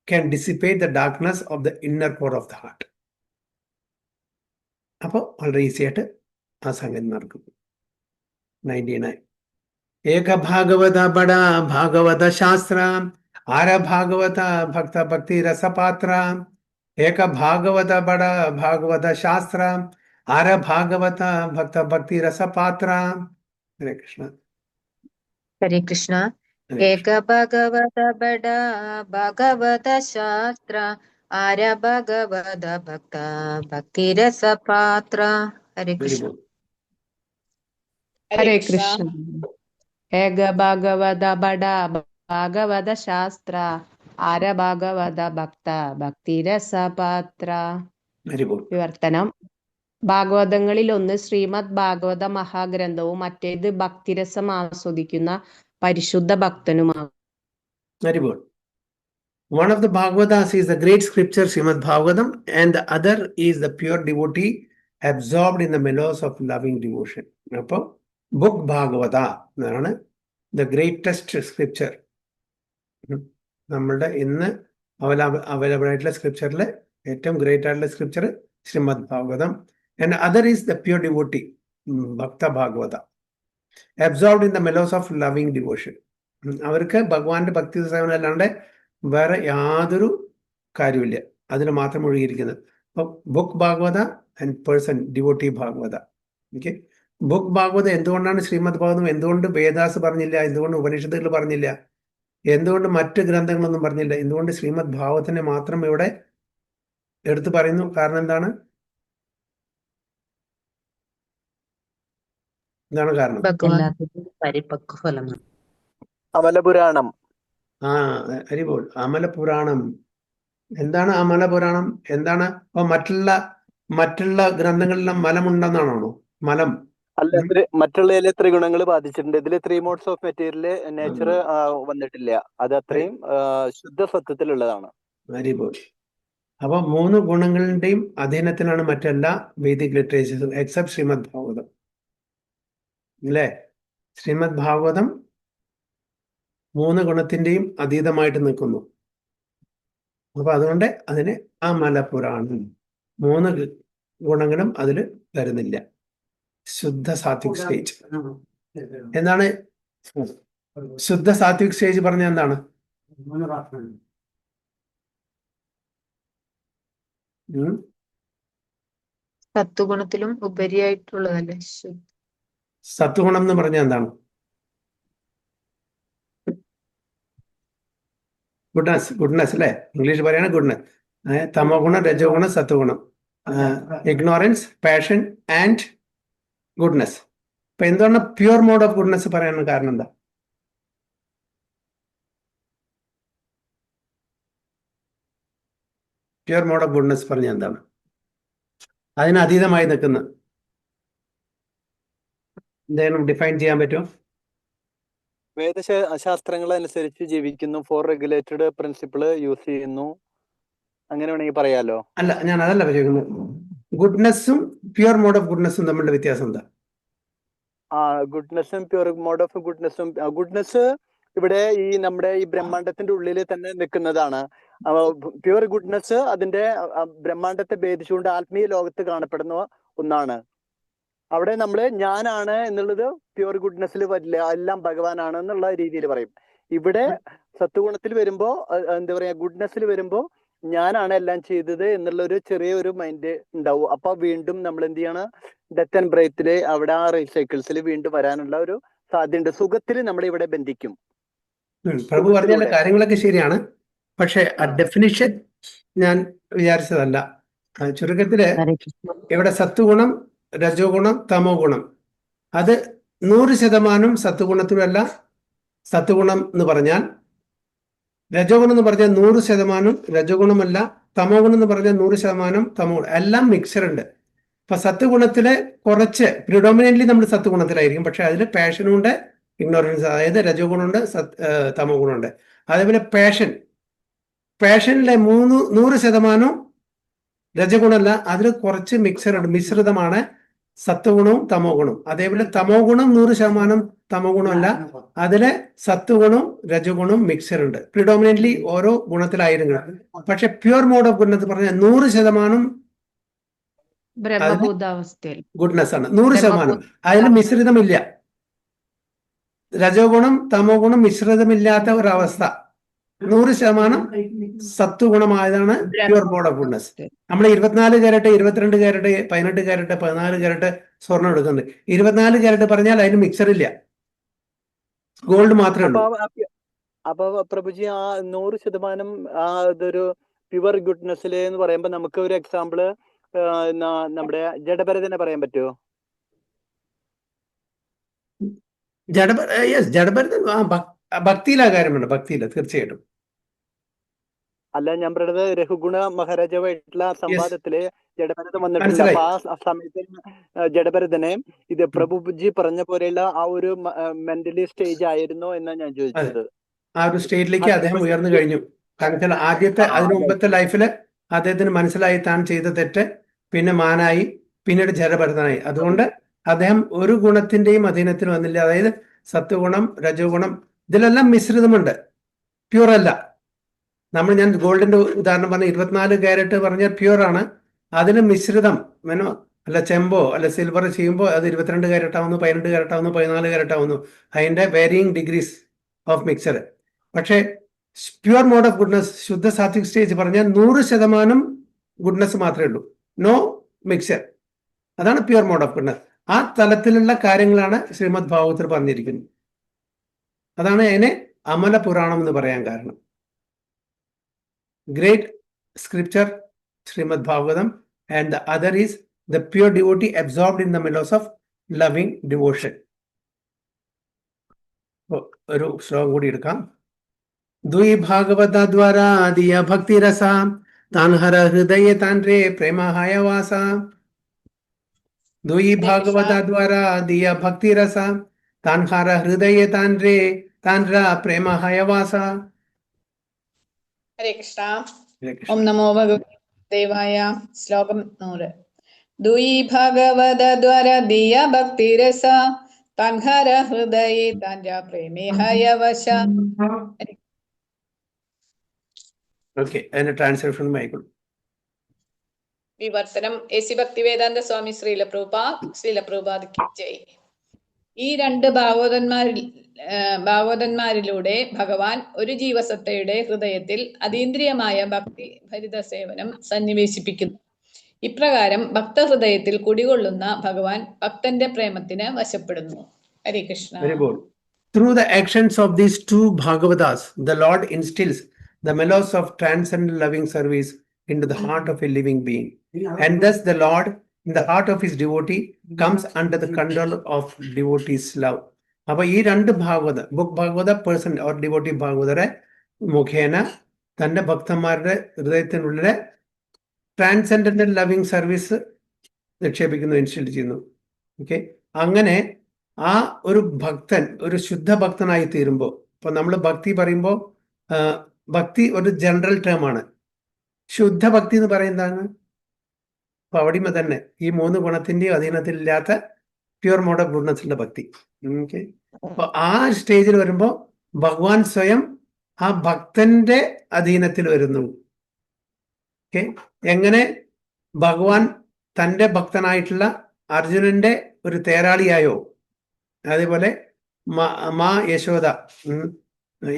can dissipate the darkness of the inner core of the heart. അപ്പോൾ വളരെ ഈസി ആയിട്ട് ആ സംഗതി നടക്കും. 99 ഏക ഭാഗവത ബട ഭാഗവത ശാസ്ത്ര ആര ഭാഗവത ഭക്ത ഭക്തി രസപാത്ര. ഏക ഭാഗവത ബട ഭാഗവത ശാസ്ത്ര ആര ഭാഗവത ഭക്ത ഭക്തി രസപാത്ര. ഹരേ കൃഷ്ണ. ഹരേ കൃഷ്ണ. ഹരേ ഏക ഭഗവത ബട ഭഗവത ശാസ്ത്ര ആര ഭഗവത ഭക്ത ഭക്തി രസപാത്ര. ഹരേ കൃഷ്ണ. ഹരേ കൃഷ്ണ. ഏക ഭാഗവത ബട ഭാഗവത ശാസ്ത്ര ആര ഭാഗവത ഭക്ത ഭക്തിരസപാത്ര. വിവർത്തനം. ഭാഗവതങ്ങളിൽ ഒന്ന് ശ്രീമദ് ഭാഗവത മഹാഗ്രന്ഥവും മറ്റേത് ഭക്തിരസം ആസ്വദിക്കുന്ന പരിശുദ്ധ ഭക്തനുമാണ്. One of the Bhagavatas is the great scripture Srimad Bhagavatam, and the other is the pure devotee absorbed in the mellows of loving devotion. അപ്പോൾ ബുക്ക് ഭാഗവത എന്നാണ് ദ ഗ്രേറ്റസ്റ്റ് സ്ക്രിപ്ചർ. നമ്മളുടെ ഇന്ന് അവൈലബിൾ ആയിട്ടുള്ള സ്ക്രിപ്ചറിൽ ഏറ്റവും ഗ്രേറ്റ് ആയിട്ടുള്ള scripture Shrimad Bhagavatam. And other is the pure devotee ഭക്ത Bhagavata, absorbed in the mellows of loving devotion. അവർക്ക് ഭഗവാന്റെ ഭക്തി സേവനം അല്ലാണ്ട് വേറെ യാതൊരു കാര്യമില്ല, അതിൽ മാത്രം ഒഴുകിയിരിക്കുന്നത്. അപ്പോൾ book Bhagavata and person devotee Bhagavata. Okay, book Bhagavata എന്തുകൊണ്ടാണ് ശ്രീമദ് ഭാഗവതം, എന്തുകൊണ്ട് വേദാസ് പറഞ്ഞില്ല, എന്തുകൊണ്ട് ഉപനിഷത്തുകൾ പറഞ്ഞില്ല, എന്തുകൊണ്ട് മറ്റ് ഗ്രന്ഥങ്ങളൊന്നും പറഞ്ഞില്ല, എന്തുകൊണ്ട് ശ്രീമദ് ഭാഗവതത്തിനെ മാത്രം ഇവിടെ എടുത്തു പറയുന്നു? കാരണം എന്താണ് കാരണം? എല്ലാത്തിനും പരിപക്വ ഫലമാണ്. അമലപുരാണം. അരിപോൾ അമലപുരാണം. എന്താണ് അമലപുരാണം? എന്താണ്? അപ്പൊ മറ്റുള്ള ഗ്രന്ഥങ്ങളിലും മലമുണ്ടെന്നാണോ? മലം അല്ല, മറ്റുള്ള ത്രിഗുണങ്ങൾ ബാധിച്ചിട്ടുണ്ട്. ഇതിൽ 3 മോഡ്സ് ഓഫ് മെറ്റീരിയൽ നേച്ചർ വന്നിട്ടില്ല. അത് അത്രയും ശുദ്ധ സത്യത്തിലുള്ളതാണ്. അരിപോൾ. അപ്പൊ 3 ഗുണങ്ങളുടെയും അധീനത്തിലാണ് മറ്റെല്ലാ വേദിക് ലിറ്ററേച്ചേഴ്സും എക്സെപ്റ്റ് ശ്രീമദ് ഭാഗവതം അല്ലേ? ശ്രീമദ് ഭാഗവതം 3 ഗുണത്തിന്റെയും അതീതമായിട്ട് നിൽക്കുന്നു. അപ്പൊ അതുകൊണ്ട് അതിന് അമലപുരാണം. 3 ഗുണങ്ങളും അതിൽ വരുന്നില്ല. ശുദ്ധ സാത്വിക് സ്റ്റേജ്. എന്താണ് ശുദ്ധ സാത്വിക് സ്റ്റേജ് പറഞ്ഞ എന്താണ്? സത്വഗുണത്തിലും ഉപരിയായിട്ടുള്ളതല്ലേ സത്വഗുണം എന്ന് പറഞ്ഞ എന്താണ്? ഗുഡ്നസ് അല്ലേ? ഇംഗ്ലീഷ് പറയാണ് ഗുഡ്നസ്. തമോ ഗുണം, രജോ ഗുണം, സത്വഗുണം. Ignorance, passion and goodness. അപ്പൊ എന്താണ് പ്യുവർ മോഡ് ഓഫ് ഗുഡ്നസ് പറയാനുള്ള കാരണം എന്താ? പ്യുവർ മോഡ് ഓഫ് ഗുഡ്നസ് പറഞ്ഞ എന്താണ്? അതിന് അതീതമായി നിൽക്കുന്ന എന്തെങ്കിലും ഡിഫൈൻ ചെയ്യാൻ പറ്റുമോ? വേദശാസ്ത്രങ്ങൾ അനുസരിച്ച് ജീവിക്കുന്നു, ഫോർ റെഗുലേറ്റഡ് പ്രിൻസിപ്പിൾ യൂസ് ചെയ്യുന്നു, അങ്ങനെ വേണമെങ്കിൽ പറയാലോ. അല്ല, ഞാൻ അതല്ല ചോദിക്കുന്നത്. ഗുഡ്നെസ്സും പ്യുവർ മോഡ് ഓഫ് ഗുഡ്നെസ്സും തമ്മിലുള്ള വ്യത്യാസം എന്താ? ഗുഡ്നെസ്സും പ്യുവർ മോഡ് ഓഫ് ഗുഡ്നെസ്സും, ഗുഡ്നെസ് ഇവിടെ ഈ നമ്മുടെ ഈ ബ്രഹ്മാണ്ടത്തിന്റെ ഉള്ളിൽ തന്നെ നിൽക്കുന്നതാണ്. പ്യുവർ ഗുഡ്നെസ് അതിന്റെ ബ്രഹ്മാണ്ടത്തെ ഭേദിച്ചുകൊണ്ട് ആത്മീയ ലോകത്ത് കാണപ്പെടുന്ന ഒന്നാണ്. അവിടെ നമ്മള് ഞാനാണ് എന്നുള്ളത് പ്യുവർ ഗുഡ്നെസ്സിൽ വരില്ല, എല്ലാം ഭഗവാനാണ് എന്നുള്ള രീതിയിൽ പറയും. ഇവിടെ സത്വഗുണത്തിൽ വരുമ്പോ എന്താ പറയാ, ഗുഡ്നെസ്സിൽ വരുമ്പോ ഞാനാണ് എല്ലാം ചെയ്തത് എന്നുള്ള ഒരു ചെറിയൊരു മൈൻഡ് ഉണ്ടാവും. അപ്പൊ വീണ്ടും നമ്മൾ എന്ത് ചെയ്യണം, ഡെത്ത് ആൻഡ് ബ്രേത്തില് അവിടെ ആ റീസൈക്കിൾസിൽ വീണ്ടും വരാനുള്ള ഒരു സാധ്യതയുണ്ട്. സുഖത്തിൽ നമ്മളെ ഇവിടെ ബന്ധിക്കും. പ്രഭു പറഞ്ഞ കാര്യങ്ങളൊക്കെ ശരിയാണ്, പക്ഷെ ആ ഡെഫിനിഷൻ ഞാൻ വിചാരിച്ചതല്ല. ചുരുക്കത്തില് ഇവിടെ സത്വഗുണം, രജോ ഗുണം, തമോ ഗുണം, അത് 100% സത്വഗുണത്തിലല്ല. സത്വഗുണം എന്ന് പറഞ്ഞാൽ, രജോ ഗുണം എന്ന് പറഞ്ഞാൽ 100% രജോ ഗുണമല്ല, തമോ ഗുണം എന്ന് പറഞ്ഞാൽ 100% തമോ ഗുണം, എല്ലാം മിക്സർ ഉണ്ട്. അപ്പൊ സത്വഗുണത്തില് കുറച്ച് പ്രിഡോമിനന്റ്ലി നമ്മൾ സത്വഗുണത്തിലായിരിക്കും, പക്ഷെ അതിൽ പാഷനുണ്ട്, ഇഗ്നോറൻസ്, അതായത് രജോ ഗുണമുണ്ട്, തമോ ഗുണമുണ്ട്. അതേപോലെ പാഷനിലെ 100% രജഗുണമല്ല, അതിൽ കുറച്ച് മിശ്രിതമാണ് സത്വഗുണവും തമോ ഗുണവും. അതേപോലെ തമോ ഗുണം 100% തമോ ഗുണമല്ല, അതില് സത്വഗുണവും രജഗുണവും മിക്സർ ഉണ്ട്. പ്രിഡോമിനന്റ്ലി ഓരോ ഗുണത്തിലായിരുന്നു. പക്ഷെ പ്യുവർ മോഡ് ഓഫ് ഗുഡ്നെസ് പറഞ്ഞാൽ 100% ബ്രഹ്മഭൂതാവസ്ഥയിൽ ഗുഡ്നെസ് ആണ്. 100% അതിൽ മിശ്രിതമില്ല. രജോ ഗുണം തമോ ഗുണം മിശ്രിതമില്ലാത്ത ഒരവസ്ഥ. 100% സത്വഗുണമായതാണ് പ്യുവർ മോഡ് ഓഫ് ഗുഡ്നെസ്. നമ്മൾ 24 കാരറ്റ്, 22 കാരറ്റ്, 18 കാരറ്റ്, 14 കാരറ്റ് സ്വർണം എടുക്കുന്നുണ്ട്. 24 കാരറ്റ് പറഞ്ഞാൽ അതിന് മിക്സർ ഇല്ല, ഗോൾഡ് മാത്രമേ ഉള്ളൂ. അപ്പൊ പ്രഭുജി, ആ 100% ആ ഇതൊരു പ്യുവർ ഗുഡ്നെസ്സിൽ എന്ന് പറയുമ്പോ നമുക്ക് ഒരു എക്സാമ്പിള് നമ്മുടെ ജഡഭരതനെ പറയാൻ പറ്റുമോ? ജഡഭരതൻ ഭക്തിയിലാ കാര്യമുണ്ട്, ഭക്തിയില്ല തീർച്ചയായിട്ടും. അല്ല, ഞാൻ പറയുന്നത് രഘുഗുണ മഹാരാജാവായിട്ടുള്ള സംവാദത്തില് ജഡഭരതൻ വന്നിട്ടില്ല. അപ്പൊ ആ സമയത്ത് ജഡഭരതനെ ഇത് പ്രഭുജി പറഞ്ഞ പോലെയുള്ള ആ ഒരു മെന്റലി സ്റ്റേജ് ആയിരുന്നോ എന്നാണ് ഞാൻ ചോദിച്ചത്. ആ ഒരു സ്റ്റേജിലേക്ക് അദ്ദേഹം ഉയർന്നു കഴിഞ്ഞു. കാരണം വെച്ചാൽ ആദ്യത്തെ അതിനു മുമ്പത്തെ ലൈഫില് അദ്ദേഹത്തിന് മനസ്സിലായി താൻ ചെയ്ത തെറ്റ്, പിന്നെ മാനായി, പിന്നീട് ജഡഭരതനായി. അതുകൊണ്ട് അദ്ദേഹം ഒരു ഗുണത്തിന്റെയും അധീനത്തിൽ വന്നില്ല. അതായത് സത്വഗുണം, രജോ ഗുണം, ഇതിലെല്ലാം മിശ്രിതമുണ്ട്, പ്യൂർ അല്ല. ഞാൻ ഗോൾഡിന്റെ ഉദാഹരണം പറഞ്ഞ 24 കാരറ്റ് പറഞ്ഞാൽ പ്യൂർ ആണ്. അതിന് മിശ്രിതം അല്ല ചെമ്പോ അല്ല സിൽവർ ചെയ്യുമ്പോൾ അത് 22 കാരറ്റ് ആവുന്നു, 18 കാരറ്റ് ആവുന്നു, 14 കാരറ്റ് ആവുന്നു. അതിന്റെ വേരിയിങ് ഡിഗ്രീസ് ഓഫ് മിക്സർ. പക്ഷേ പ്യുവർ മോഡ് ഓഫ് ഗുഡ്നസ്, ശുദ്ധ സാത്വിക് സ്റ്റേജ് പറഞ്ഞാൽ 100% ഗുഡ്നസ് മാത്രമേ ഉള്ളൂ, നോ മിക്സർ. അതാണ് പ്യുവർ മോഡ് ഓഫ് ഗുഡ്നസ്. ആ തലത്തിലുള്ള കാര്യങ്ങളാണ് ശ്രീമദ് ഭാഗവതത്തിൽ പറഞ്ഞിരിക്കുന്നത്. അതാണ് അതിനെ അമല പുരാണം എന്ന് പറയാൻ കാരണം. Great scripture Shrimad Bhagavatam, and the other is the pure devotee absorbed in the mellows of loving devotion. ഒരു ശ്ലോകം കൂടി എടുക്കാം. ദ്വി ഭാഗവത ദ്വാരാ ദിയ ഭക്തിരസ താൻ ഹര ഹൃദയ താൻ രേ പ്രേമഹായവാസ. ദ്വി ഭാഗവത ദ്വാരാ ദിയ ഭക്തിരസ താൻ ഹര ഹൃദയ താൻ രേ താൻ ര പ്രേമഹായവാസ. ഹരേ കൃഷ്ണ. ഓം നമോ ഭഗവദേവായ. ശ്ലോകം 100. ദ്വി ഭാഗവത ദ്വാര ദിയ ഭക്തിരസ താൻ ഹര ഹൃദയ താൻ ര പ്രേമഹായവാസ. ഓക്കെ, അതിന്റെ ട്രാൻസ്ലേഷൻ വായിക്കണം. വിവർത്തനം എസി ഭക്തിവേദാന്ത സ്വാമി ശ്രീല പ്രഭുപാദ് കി ജയ്. ഈ രണ്ട് ഭാഗവതന്മാരിലൂടെ ഭഗവാൻ ഒരു ജീവസത്തയുടെ ഹൃദയത്തിൽ അതീന്ദ്രിയമായ ഭക്തി ഭരിത സേവനം സന്നിവേശിപ്പിക്കുന്നു. ഇപ്രകാരം ഭക്തഹൃദയത്തിൽ കുടികൊള്ളുന്ന ഭഗവാൻ ഭക്തന്റെ പ്രേമത്തിന് വശപ്പെടുന്നു. ഹരേ Krishna. Through the actions of these two Bhagavatas, the Lord instills the melos of transcendent loving service into the heart of a living being. And thus the Lord, in the heart of his devotee, comes under the control of devotee's love. അപ്പൊ ഈ രണ്ട് book Bhagavata person or devotee ഭാഗവതരെ മുഖേന തന്റെ ഭക്തന്മാരുടെ ഹൃദയത്തിനുള്ളിലെ transcendental loving service നിക്ഷേപിക്കുന്നു, ഇൻസ്റ്റിൽ ചെയ്യുന്നു. Okay, അങ്ങനെ ആ ഒരു ഭക്തൻ ഒരു ശുദ്ധ ഭക്തനായി തീരുമ്പോൾ, ഇപ്പൊ നമ്മൾ ഭക്തി പറയുമ്പോൾ ഭക്തി ഒരു ജനറൽ ടേം ആണ്. ശുദ്ധ ഭക്തി എന്ന് പറയുന്നതാണ് അപ്പൊ അവിടെയും തന്നെ ഈ 3 ഗുണത്തിന്റെയും അധീനത്തിലില്ലാത്ത പ്യുവർ മോഡ് ഓഫ് ഗുഡ്നസിന്റെ ഭക്തി. ഓക്കെ, അപ്പൊ ആ സ്റ്റേജിൽ വരുമ്പോൾ ഭഗവാൻ സ്വയം ആ ഭക്തന്റെ അധീനത്തിൽ വരുന്നു. ഓക്കെ, എങ്ങനെ ഭഗവാൻ തന്റെ ഭക്തനായിട്ടുള്ള അർജുനന്റെ ഒരു തേരാളിയായോ, അതേപോലെ മാ യശോദ,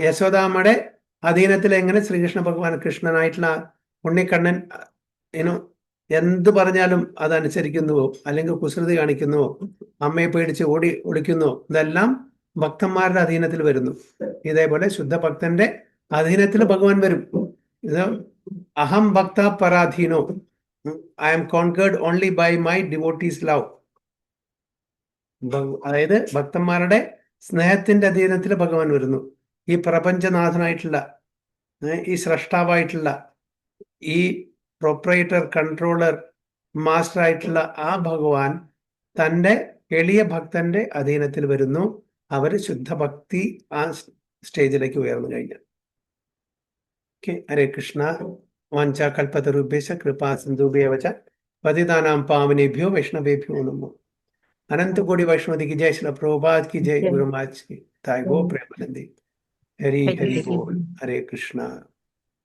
യശോദാമ്മയുടെ അധീനത്തിൽ എങ്ങനെ ശ്രീകൃഷ്ണ ഭഗവാൻ കൃഷ്ണനായിട്ടുള്ള ഉണ്ണിക്കണ്ണൻ എന്ത് പറഞ്ഞാലും അതനുസരിക്കുന്നുവോ, അല്ലെങ്കിൽ കുസൃതി കാണിക്കുന്നുവോ, അമ്മയെ പേടിച്ച് ഒളിക്കുന്നുവോ, ഇതെല്ലാം ഭക്തന്മാരുടെ അധീനത്തിൽ വരുന്നു. ഇതേപോലെ ശുദ്ധ ഭക്തന്റെ അധീനത്തിൽ ഭഗവാൻ വരും. ഇത് അഹം ഭക്ത പരാധീനോ, I am conquered only by my devotees love. അതായത് ഭക്തന്മാരുടെ സ്നേഹത്തിന്റെ അധീനത്തിൽ ഭഗവാൻ വരുന്നു. ഈ പ്രപഞ്ചനാഥനായിട്ടുള്ള, ഈ സ്രഷ്ടാവായിട്ടുള്ള, ഈ പ്രൊപ്പറേറ്റർ, കൺട്രോളർ, മാസ്റ്റർ ആയിട്ടുള്ള ആ ഭഗവാൻ തൻ്റെ എളിയ ഭക്തന്റെ അധീനത്തിൽ വരുന്നു. അവര് ശുദ്ധഭക്തി ആ സ്റ്റേജിലേക്ക് ഉയർന്നു കഴിഞ്ഞാൽ. ഓക്കെ, ഹരേ കൃഷ്ണ. വാഞ്ച കൽപ്പതരുഭ്യശ്ച കൃപാ സിന്ധുഭ്യവ ച പതിതാനാം പാവനേഭ്യോ വൈഷ്ണവേഭ്യോ നമോ. अनंत कोटि वैष्णव की जय, श्री प्रभुपाद की जय, गुरु महाराज की, ताई गो प्रेमानंदी। हरि हरि बोल, हरे कृष्णा।